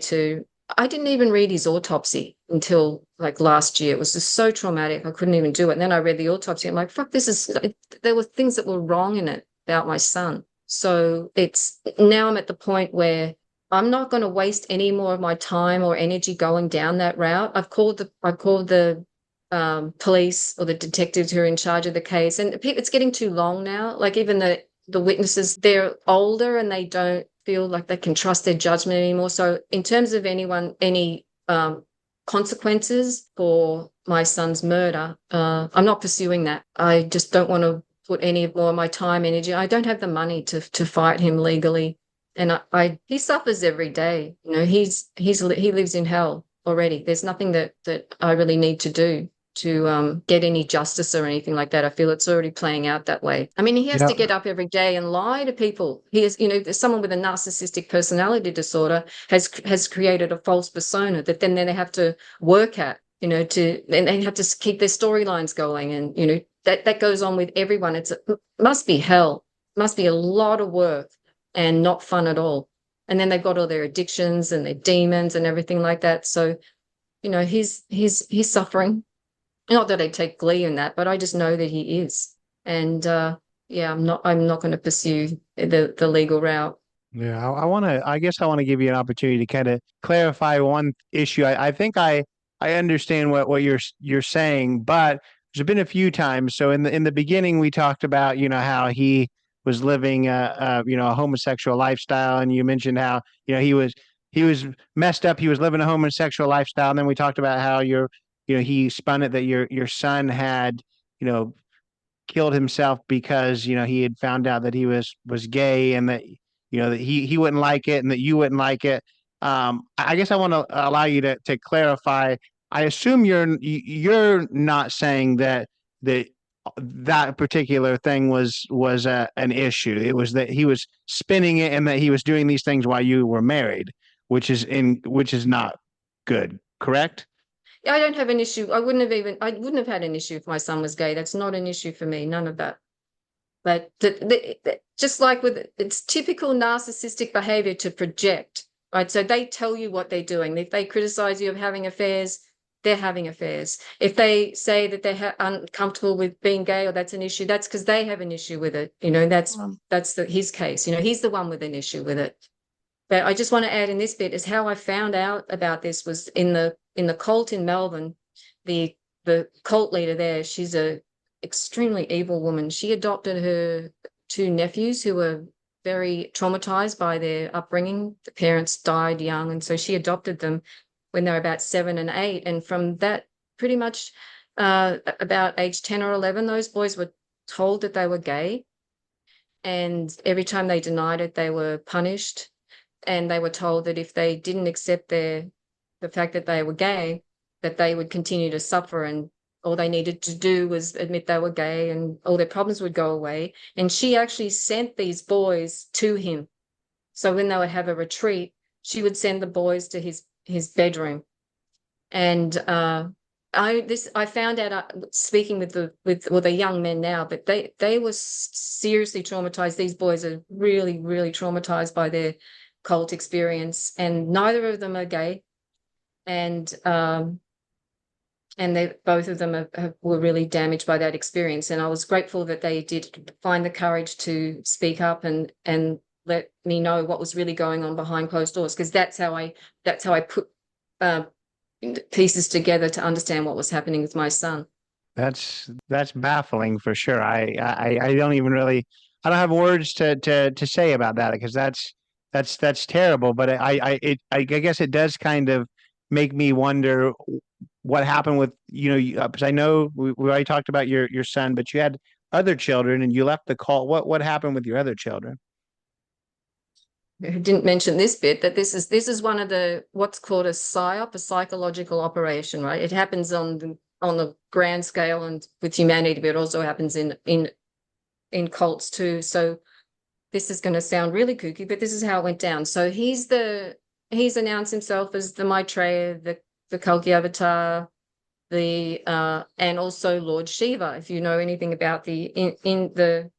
I didn't even read his autopsy until like last year. It was just so traumatic. I couldn't even do it. And then I read the autopsy. I'm like, fuck, there were things that were wrong in it about my son. So now I'm at the point where I'm not going to waste any more of my time or energy going down that route. I've called the police or the detectives who are in charge of the case, and it's getting too long now. Like, even the witnesses, they're older and they don't feel like they can trust their judgment anymore. So in terms of any consequences for my son's murder, I'm not pursuing that. I just don't want to put any more of my time, energy. I don't have the money to fight him legally, and he suffers every day. He lives in hell already. There's nothing that I really need to do to get any justice or anything like that. I feel it's already playing out that way. I mean, he has to get up every day and lie to people. He is, someone with a narcissistic personality disorder has created a false persona that then they have to work at, and they have to keep their storylines going. And, that goes on with everyone. It must be hell, must be a lot of work and not fun at all. And then they've got all their addictions and their demons and everything like that. So, he's suffering. Not that I take glee in that, but I just know that he is. And I'm not going to pursue the legal route. Yeah, I guess I want to give you an opportunity to kind of clarify one issue. I think I understand what you're saying, but there's been a few times. So in the beginning, we talked about, how he was living a homosexual lifestyle, and you mentioned how he was messed up. He was living a homosexual lifestyle, and then we talked about how he spun it that your son had killed himself because he had found out that he was gay, and that that he wouldn't like it and that you wouldn't like it. I guess I want to allow you to clarify. I assume you're not saying that particular thing was an issue. It was that he was spinning it and that he was doing these things while you were married, which is not good. Correct? Yeah, I don't have an issue. I wouldn't have had an issue if my son was gay. That's not an issue for me. None of that. But just like it's typical narcissistic behavior to project, right? So they tell you what they're doing. If they criticize you of having affairs, they're having affairs. If they say that they're uncomfortable with being gay or that's an issue, that's because they have an issue with it. That's his case. He's the one with an issue with it. But I just want to add in this bit is how I found out about this was in the cult in Melbourne. The cult leader there, she's a extremely evil woman. She adopted her two nephews who were very traumatized by their upbringing. The parents died young, and so she adopted them when they were about 7 and 8. And from that, pretty much about age 10 or 11, those boys were told that they were gay. And every time they denied it, they were punished. And they were told that if they didn't accept the fact that they were gay, that they would continue to suffer, and all they needed to do was admit they were gay and all their problems would go away. And she actually sent these boys to him. So when they would have a retreat, she would send the boys to his bedroom. And I found out speaking with the young men now, but they were seriously traumatized. These boys are really, really traumatized by their cult experience, and neither of them are gay, and they both of them were really damaged by that experience. And I was grateful that they did find the courage to speak up and let me know what was really going on behind closed doors, because that's how I put pieces together to understand what was happening with my son. That's baffling for sure. I don't even really, I don't have words to say about that, because that's terrible. But I guess it does kind of make me wonder what happened with because I know we already talked about your son, but you had other children and you left the cult. What happened with your other children? I didn't mention this bit, that this is one of the what's called a psyop, a psychological operation, right? It happens on the grand scale and with humanity, but it also happens in cults too. So this is going to sound really kooky, but this is how it went down. So he's announced himself as the Maitreya, the Kalki avatar, and also Lord Shiva. If you know anything about in the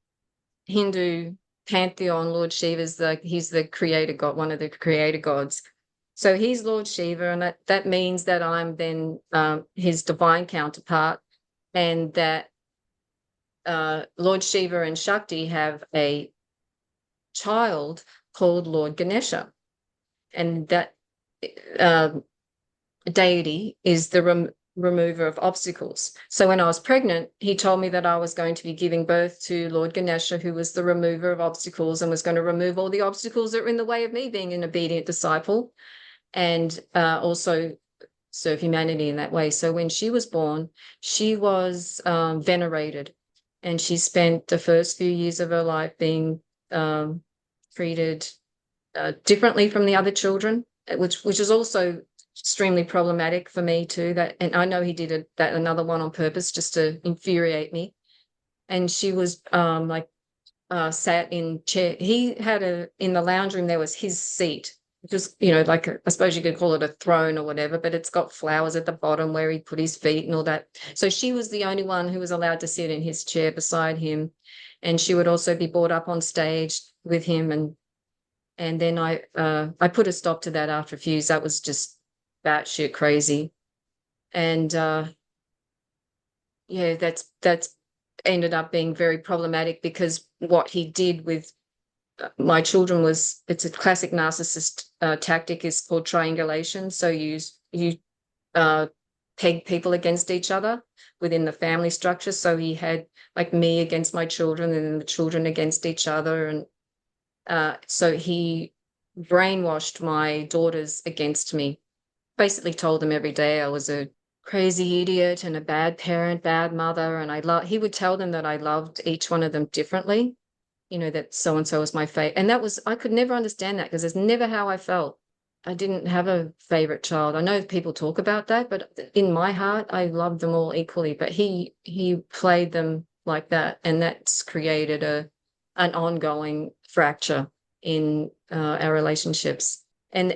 Hindu pantheon, Lord Shiva he's the creator god, one of the creator gods. So he's Lord Shiva, and that means that I'm then his divine counterpart, and that Lord Shiva and Shakti have a child called Lord Ganesha, and that deity is the remover of obstacles. So when I was pregnant, he told me that I was going to be giving birth to Lord Ganesha, who was the remover of obstacles and was going to remove all the obstacles that are in the way of me being an obedient disciple, and also serve humanity in that way. So when she was born, she was venerated, and she spent the first few years of her life being treated differently from the other children, which is also extremely problematic for me too. And I know he did another one on purpose just to infuriate me. And she was sat in chair. He had in the lounge room, there was his seat, just like I suppose you could call it a throne or whatever, but it's got flowers at the bottom where he put his feet and all that. So she was the only one who was allowed to sit in his chair beside him, and she would also be brought up on stage with him. And then I put a stop to that after a few years. That was just batshit crazy. And that's ended up being very problematic, because what he did with my children it's a classic narcissist tactic, is called triangulation. So you peg people against each other within the family structure. So he had like me against my children and then the children against each other. And so he brainwashed my daughters against me, basically told them every day I was a crazy idiot and a bad parent, bad mother. And he would tell them that I loved each one of them differently, that so-and-so was my fate. And I could never understand that because it's never how I felt. I didn't have a favorite child. I know people talk about that, but in my heart, I loved them all equally. But he played them like that, and that's created an ongoing fracture in our relationships. And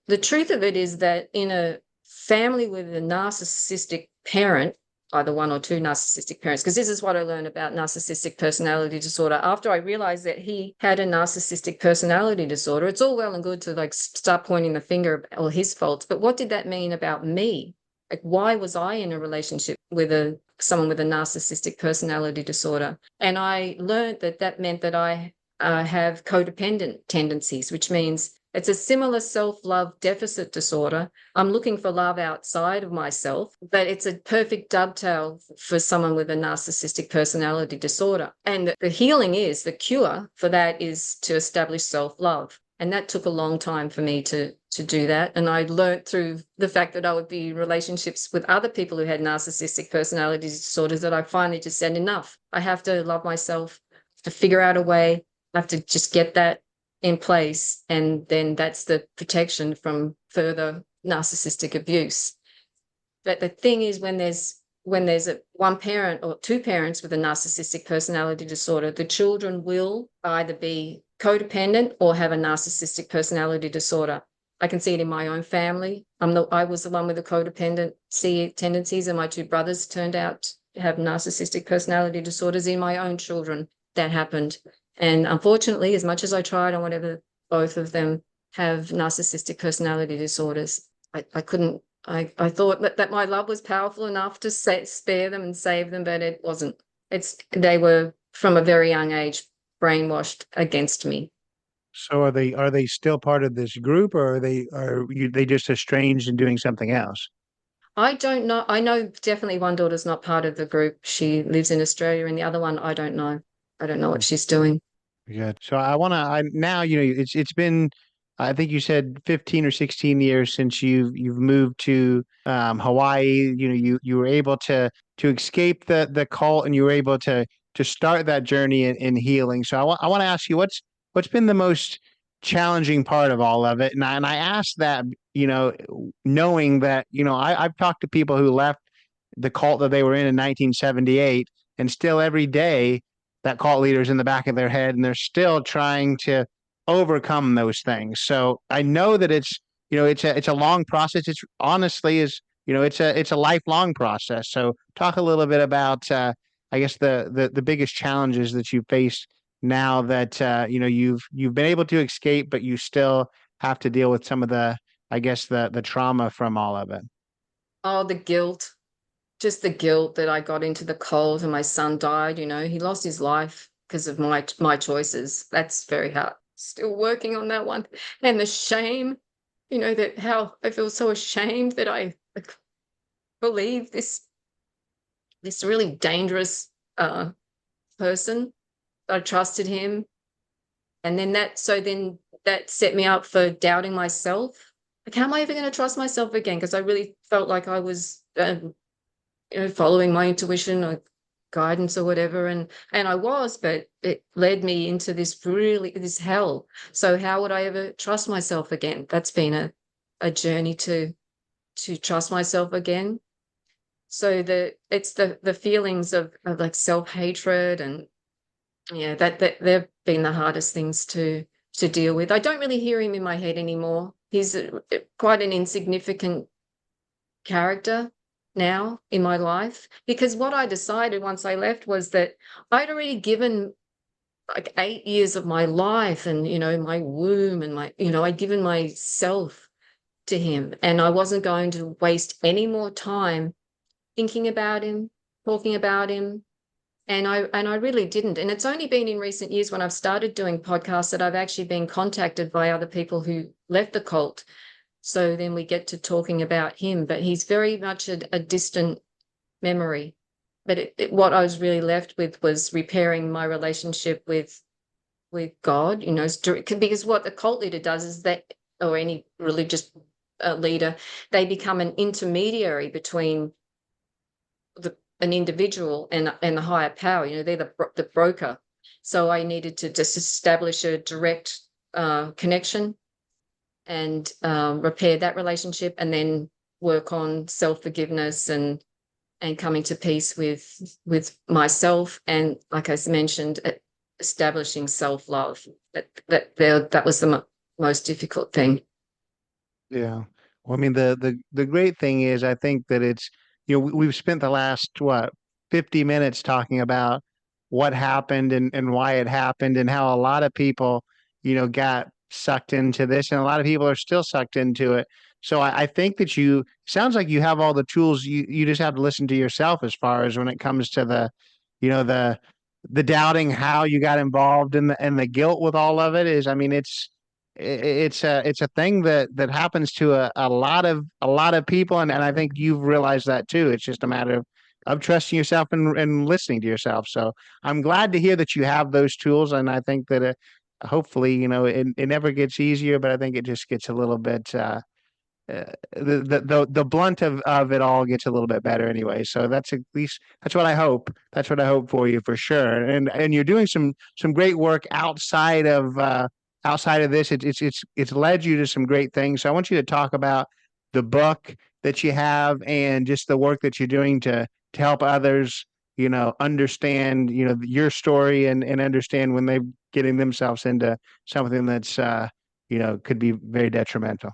the truth of it is that in a family with a narcissistic parent, either one or two narcissistic parents, because this is what I learned about narcissistic personality disorder. After I realized that he had a narcissistic personality disorder, it's all well and good to like start pointing the finger at all his faults, but what did that mean about me? Like, why was I in a relationship with someone with a narcissistic personality disorder? And I learned that meant that I have codependent tendencies, which means it's a similar self-love deficit disorder. I'm looking for love outside of myself, but it's a perfect dovetail for someone with a narcissistic personality disorder. And the cure for that is to establish self-love. And that took a long time for me to do that. And I learned through the fact that I would be in relationships with other people who had narcissistic personality disorders that I finally just said, enough. I have to love myself, to figure out a way. I have to just get that in place, and then that's the protection from further narcissistic abuse. But the thing is, when there's one parent or two parents with a narcissistic personality disorder, the children will either be codependent or have a narcissistic personality disorder. I can see it in my own family. I was the one with the codependent tendencies, and my two brothers turned out to have narcissistic personality disorders. In my own children, that happened. And unfortunately, as much as I tried on whatever, both of them have narcissistic personality disorders. I couldn't, I thought that my love was powerful enough to spare them and save them, but it wasn't. They were from a very young age brainwashed against me. So are they still part of this group, or are they just estranged and doing something else? I don't know. I know definitely one daughter's not part of the group. She lives in Australia, and the other one, I don't know. I don't know what she's doing. Good. So now, it's been, I think you said 15 or 16 years since you've moved to Hawaii. You were able to escape the cult, and you were able to start that journey in healing. So I want to ask you, what's been the most challenging part of all of it? And I asked that, knowing that, I've talked to people who left the cult that they were in 1978, and still every day that cult leader's in the back of their head, and they're still trying to overcome those things. So I know that it's a long process. It's honestly it's a lifelong process. So talk a little bit about I guess the biggest challenges that you face now that you've been able to escape, but you still have to deal with some of the trauma from all of it. Oh, the guilt. Just the guilt that I got into the cult and my son died. He lost his life because of my choices. That's very hard. Still working on that one. And the shame, that how I feel so ashamed that I believe this really dangerous person. I trusted him. And then that set me up for doubting myself. Like, how am I ever going to trust myself again? Because I really felt like I was following my intuition or guidance or whatever. And I was, but it led me into this hell. So how would I ever trust myself again? That's been a journey to trust myself again. So it's the feelings of like self-hatred, and that they've been the hardest things to deal with. I don't really hear him in my head anymore. He's quite an insignificant character now in my life, because what I decided once I left was that I'd already given like 8 years of my life and my womb and I'd given myself to him, and I wasn't going to waste any more time thinking about him, talking about him. And I really didn't. And it's only been in recent years when I've started doing podcasts that I've actually been contacted by other people who left the cult So then we get to talking about him, but he's very much a distant memory. But what I was really left with was repairing my relationship with God, because what the cult leader does is that, or any religious leader, they become an intermediary between an individual and the higher power. They're the broker. So I needed to just establish a direct connection and repair that relationship, and then work on self-forgiveness and coming to peace with myself, and, like I mentioned, establishing self-love. That was the most difficult thing. Yeah. Well, I mean, the great thing is, I think that it's, we've spent the last, 50 minutes talking about what happened and why it happened, and how a lot of people, got sucked into this, and a lot of people are still sucked into it. So I think that sounds like you have all the tools. You just have to listen to yourself as far as when it comes to the doubting how you got involved in the guilt with all of it is, I mean, it's a thing that happens to a lot of people, and I think you've realized that too. It's just a matter of trusting yourself and listening to yourself. So I'm glad to hear that you have those tools, and I think that hopefully, it never gets easier, but I think it just gets a little bit the blunt of it all gets a little bit better anyway. So that's at least that's what I hope. That's what I hope for you, for sure. And you're doing some great work outside of this. It's led you to some great things. So I want you to talk about the book that you have, and just the work that you're doing to help others, understand, your story, and understand when they're getting themselves into something that's could be very detrimental.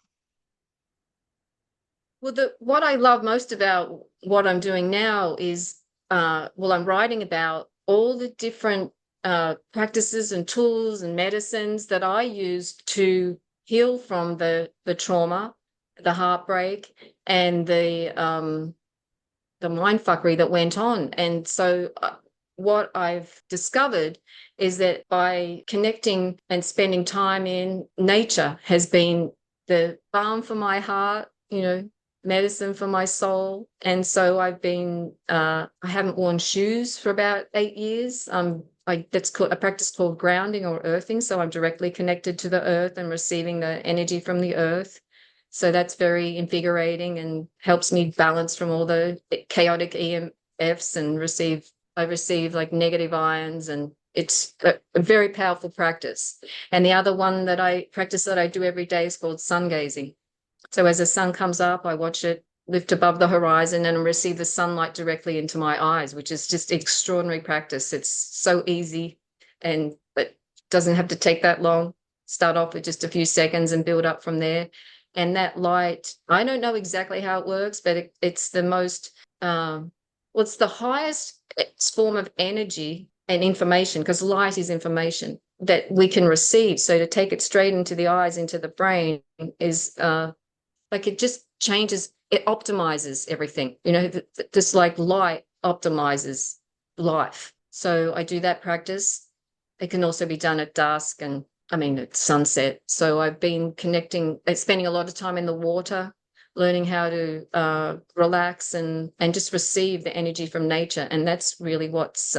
Well, what I love most about what I'm doing now is, I'm writing about all the different practices and tools and medicines that I used to heal from the trauma, the heartbreak, and the mindfuckery that went on. And so what I've discovered is that by connecting and spending time in nature has been the balm for my heart, medicine for my soul. And so I've been, I haven't worn shoes for about 8 years. That's called a practice called grounding or earthing. So I'm directly connected to the earth and receiving the energy from the earth. So that's very invigorating and helps me balance from all the chaotic EMFs, and I receive like negative ions, and it's a very powerful practice. And the other one that I do every day is called sun gazing. So as the sun comes up, I watch it lift above the horizon and receive the sunlight directly into my eyes, which is just extraordinary practice. It's so easy, and it doesn't have to take that long. Start off with just a few seconds and build up from there. And that light, I don't know exactly how it works, but it's the most, it's the highest form of energy and information, because light is information that we can receive. So to take it straight into the eyes, into the brain, is it just changes, it optimizes everything. This like light optimizes life. So I do that practice. It can also be done at dusk and at sunset. So I've been spending a lot of time in the water, learning how to relax and just receive the energy from nature. And that's really what's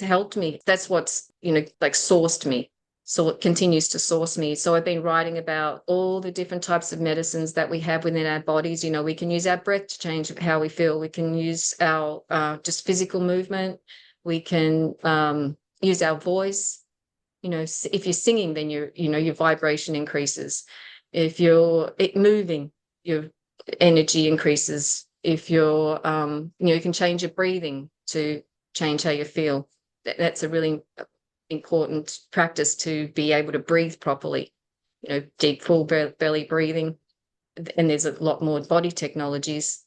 helped me. That's what's, sourced me. So it continues to source me. So I've been writing about all the different types of medicines that we have within our bodies. We can use our breath to change how we feel. We can use our just physical movement. We can use our voice. If you're singing, then your vibration increases. If you're moving, your energy increases. If you're, you can change your breathing to change how you feel. That's a really important practice to be able to breathe properly. Deep, full belly breathing. And there's a lot more body technologies.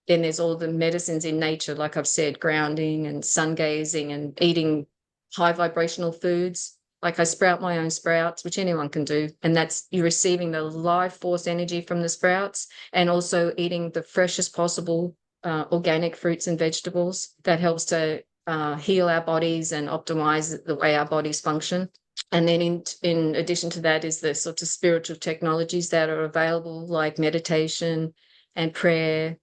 Then there's all the medicines in nature, like I've said, grounding and sun gazing and eating high vibrational foods. Like I sprout my own sprouts, which anyone can do. And that's you're receiving the life force energy from the sprouts, and also eating the freshest possible organic fruits and vegetables. That helps to heal our bodies and optimize the way our bodies function. And then in addition to that is the sorts of spiritual technologies that are available, like meditation and prayer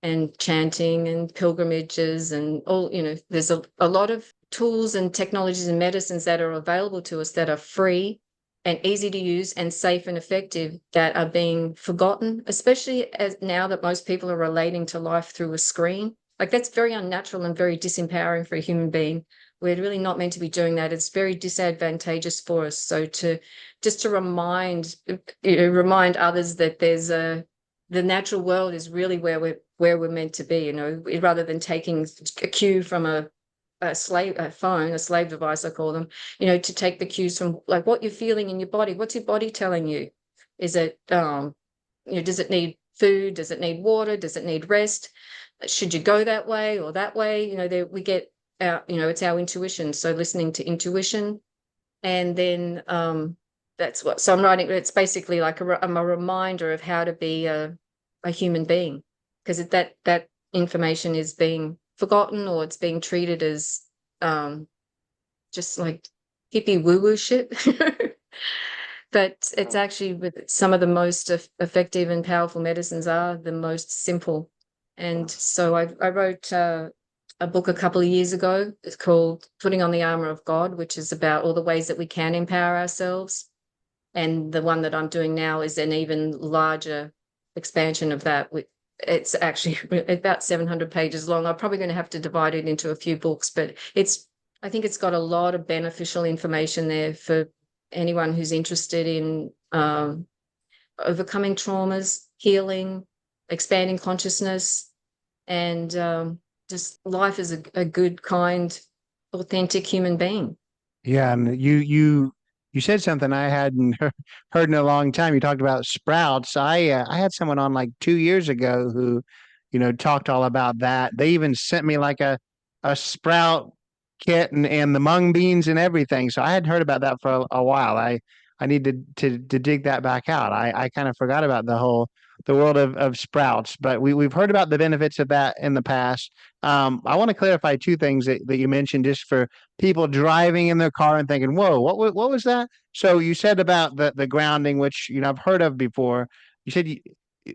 and chanting and pilgrimages and all, there's a lot of tools and technologies and medicines that are available to us that are free and easy to use and safe and effective that are being forgotten, especially as now that most people are relating to life through a screen. Like, that's very unnatural and very disempowering for a human being. We're really not meant to be doing that. It's very disadvantageous for us. So to remind others that there's the natural world is really where we're meant to be, rather than taking a cue from a slave device, I call them, to take the cues from like what you're feeling in your body. What's your body telling you? Is it, does it need food? Does it need water? Does it need rest? Should you go that way or that way? We get our, it's our intuition. So listening to intuition, and then that's what. So I'm writing. It's basically like a reminder of how to be a human being, because that information is being forgotten, or it's being treated as just like hippie woo-woo shit. But it's actually, with some of the most effective and powerful medicines are the most simple. And so I wrote a book a couple of years ago. It's called Putting on the Armor of God, which is about all the ways that we can empower ourselves. And the one that I'm doing now is an even larger expansion of that. It's actually about 700 pages long. I'm probably going to have to divide it into a few books, but I think it's got a lot of beneficial information there for anyone who's interested in overcoming traumas, healing, expanding consciousness, and just life as a good, kind, authentic human being. Yeah, and you said something I hadn't heard in a long time. You talked about sprouts. I had someone on like 2 years ago who, talked all about that. They even sent me like a sprout kit and the mung beans and everything. So I hadn't heard about that for a while. I need to dig that back out. I kind of forgot about the world of sprouts, but we've heard about the benefits of that in the past. I want to clarify two things that you mentioned, just for people driving in their car and thinking, whoa, what was that? So you said about the grounding, which, I've heard of before. You said,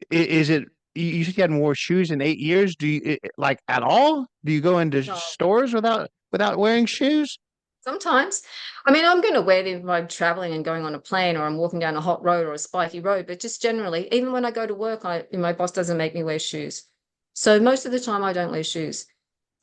is it, you said you hadn't worn shoes in 8 years. Do you, like, at all? Do you go into No. stores without wearing shoes? Sometimes. I mean, I'm going to wear them if I'm traveling and going on a plane, or I'm walking down a hot road or a spiky road. But just generally, even when I go to work, my boss doesn't make me wear shoes. So most of the time I don't wear shoes.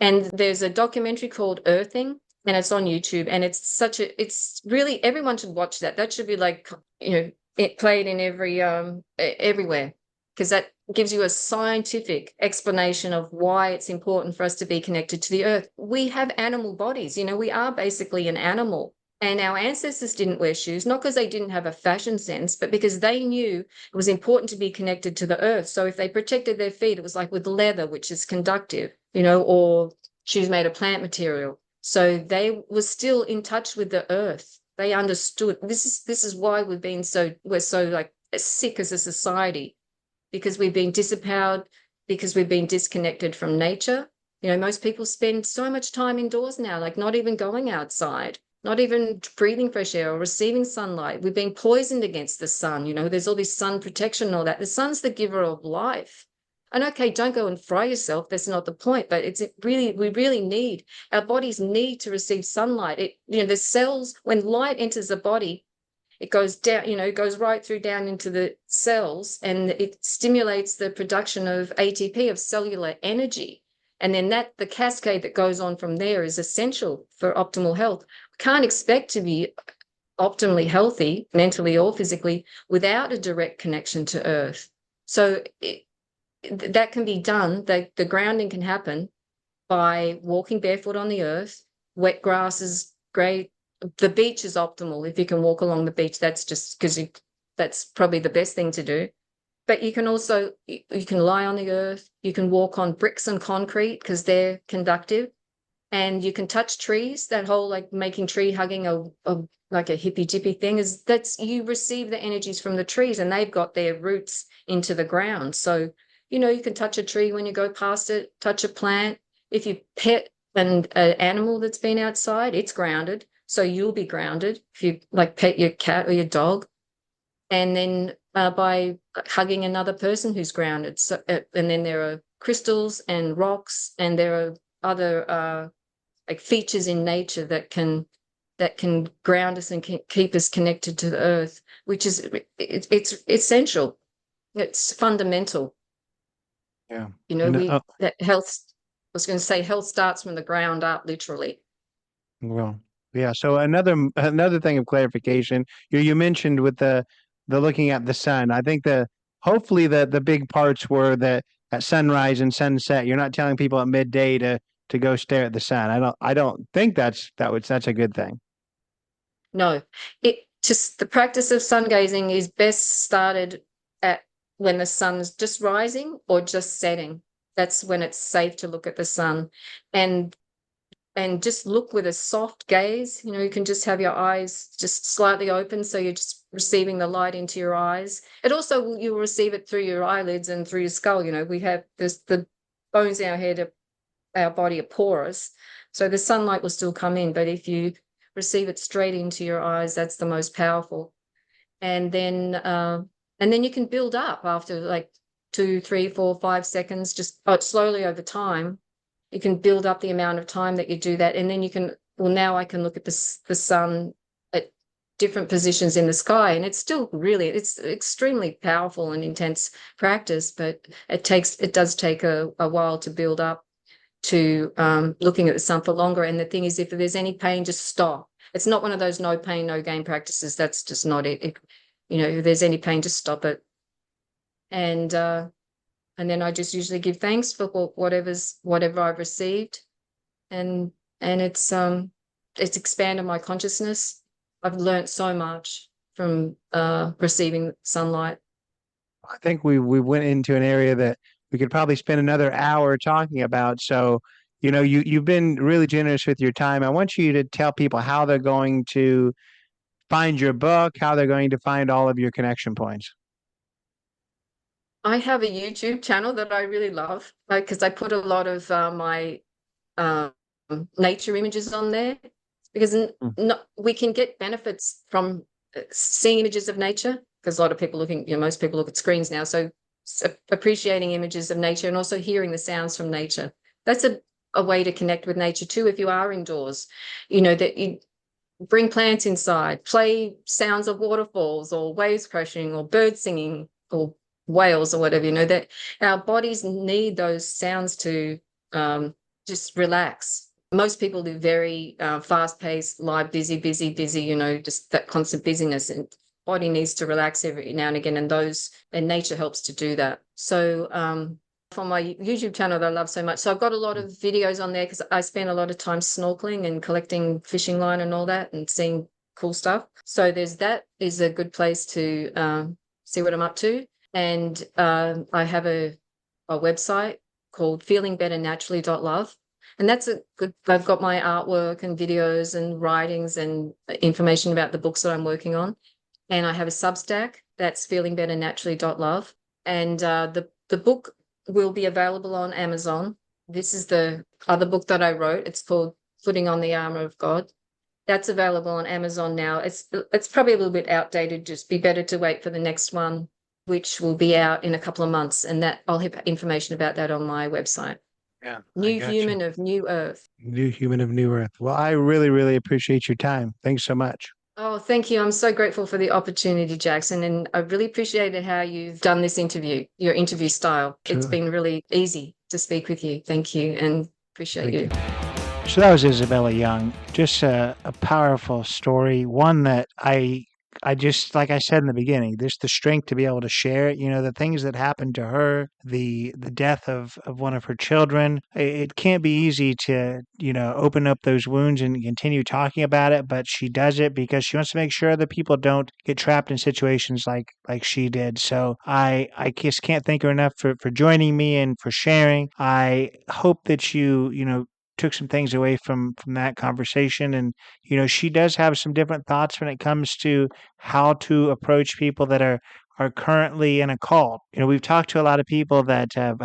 And there's a documentary called Earthing, and it's on YouTube. And it's really, everyone should watch that. That should be like, it played in everywhere, because that gives you a scientific explanation of why it's important for us to be connected to the earth. We have animal bodies, we are basically an animal. And our ancestors didn't wear shoes, not because they didn't have a fashion sense, but because they knew it was important to be connected to the earth. So if they protected their feet, it was like with leather, which is conductive, or shoes made of plant material. So they were still in touch with the earth. They understood. This is why we're so like sick as a society, because we've been disempowered, because we've been disconnected from nature. Most people spend so much time indoors now, like not even going outside, not even breathing fresh air or receiving sunlight. We've been poisoned against the sun. There's all this sun protection and all that. The sun's the giver of life. And okay, don't go and fry yourself. That's not the point. But we really need, our bodies need to receive sunlight. The cells, when light enters the body, it goes down, it goes right through down into the cells, and it stimulates the production of ATP, of cellular energy. And then the cascade that goes on from there is essential for optimal health. We can't expect to be optimally healthy, mentally or physically, without a direct connection to earth. So that can be done. The grounding can happen by walking barefoot on the earth. Wet grass is great. The beach is optimal. If you can walk along the beach, that's just because that's probably the best thing to do. But you can also, you can lie on the earth. You can walk on bricks and concrete because they're conductive. And you can touch trees. That whole like making tree hugging like a hippy dippy thing you receive the energies from the trees, and they've got their roots into the ground. So, you can touch a tree when you go past it, touch a plant. If you pet an animal that's been outside, it's grounded. So you'll be grounded if you like pet your cat or your dog. And then by hugging another person who's grounded. So, and then there are crystals and rocks, and there are other like features in nature that can ground us and keep us connected to the earth, which is it's essential. It's fundamental. Yeah. You know, And, that health. I was going to say health starts from the ground up, literally. well, yeah. So another thing of clarification, you mentioned with the looking at the sun. I think hopefully the big parts were that at sunrise and sunset. You're not telling people at midday to go stare at the sun. I don't think that's a good thing. No, it just the practice of sun gazing is best started at when the sun's just rising or just setting. That's when it's safe to look at the sun, and just look with a soft gaze. You know, you can just have your eyes just slightly open, so you're just receiving the light into your eyes. It also, you'll receive it through your eyelids and through your skull. You know, we have the bones in our head, our body are porous, so the sunlight will still come in, but if you receive it straight into your eyes, that's the most powerful. And then you can build up after like 2, 3, 4, 5 seconds, just slowly over time. You can build up the amount of time that you do that, and then you can. Well, now I can look at the sun at different positions in the sky, and it's extremely powerful and intense practice, but it does take a while to build up to looking at the sun for longer. And the thing is, if there's any pain, just stop. It's not one of those no pain, no gain practices. That's just not it. You know, if there's any pain, just stop it. And then I just usually give thanks for whatever I've received, and it's expanded my consciousness. I've learned so much from receiving sunlight. I think we went into an area that we could probably spend another hour talking about. So, you've been really generous with your time. I want you to tell people how they're going to find your book, how they're going to find all of your connection points. I have a YouTube channel that I really love, because I put a lot of my nature images on there, because we can get benefits from seeing images of nature, because a lot of people most people look at screens now. So appreciating images of nature, and also hearing the sounds from nature. That's a way to connect with nature too. If you are indoors, that you bring plants inside, play sounds of waterfalls or waves crashing or birds singing or whales or whatever, that our bodies need those sounds to just relax. Most people live very fast-paced life, busy, just that constant busyness, and body needs to relax every now and again, and nature helps to do that. So for my YouTube channel that I love so much, so I've got a lot of videos on there, because I spend a lot of time snorkeling and collecting fishing line and all that, and seeing cool stuff. So that is a good place to see what I'm up to. And I have a website called feelingbetternaturally.love. And that's I've got my artwork and videos and writings and information about the books that I'm working on. And I have a Substack that's feelingbetternaturally.love. And the book will be available on Amazon. This is the other book that I wrote. It's called Putting on the Armor of God. That's available on Amazon now. It's probably a little bit outdated. Just be better to wait for the next one, which will be out in a couple of months, and that I'll have information about that on my website. Yeah. New Human of New Earth. New Human of New Earth. Well, I really, really appreciate your time. Thanks so much. Oh, thank you. I'm so grateful for the opportunity, Jackson, and I really appreciated how you've done this interview, your interview style. Sure. It's been really easy to speak with you. Thank you, and appreciate you. So that was Isabella Young. Just a powerful story, one that I just, like I said in the beginning, there's the strength to be able to share it. The things that happened to her, the death of one of her children. It can't be easy to, open up those wounds and continue talking about it, but she does it because she wants to make sure that people don't get trapped in situations like she did. So I just can't thank her enough for joining me and for sharing. I hope that you took some things away from that conversation. And, she does have some different thoughts when it comes to how to approach people that are are currently in a cult. We've talked to a lot of people that have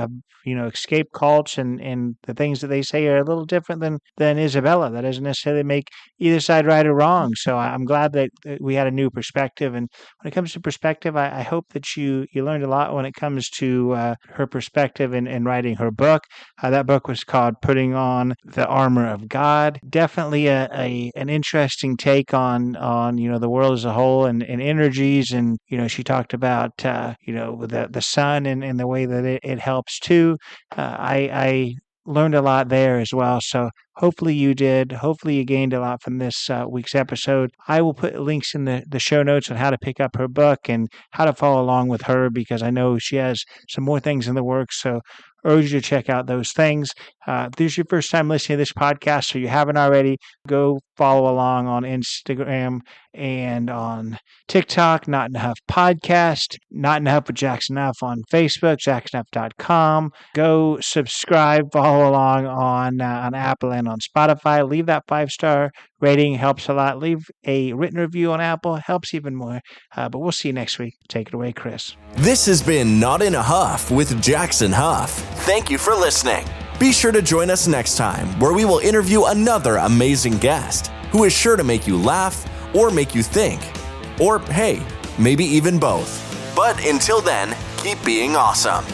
escaped cults, and the things that they say are a little different than Isabella. That doesn't necessarily make either side right or wrong. So I'm glad that we had a new perspective. And when it comes to perspective, I hope that you learned a lot when it comes to her perspective in writing her book. That book was called Putting on the Armor of God. Definitely an interesting take on the world as a whole and energies. And she talked about the sun and the way that it helps too. I learned a lot there as well. So hopefully you did. Hopefully you gained a lot from this week's episode. I will put links in the show notes on how to pick up her book and how to follow along with her, because I know she has some more things in the works. So urge you to check out those things. If this is your first time listening to this podcast, so you haven't already, go follow along on Instagram and on TikTok, Not Enough Podcast, Not Enough with Jackson Enough on Facebook, jacksonuff.com. Go subscribe, follow along on Apple and on Spotify. Leave that 5-star rating, helps a lot. Leave a written review on Apple, helps even more. But we'll see you next week. Take it away, Chris. This has been Not in a Huff with Jackson Huff. Thank you for listening. Be sure to join us next time, where we will interview another amazing guest who is sure to make you laugh or make you think. Or, hey, maybe even both. But until then, keep being awesome.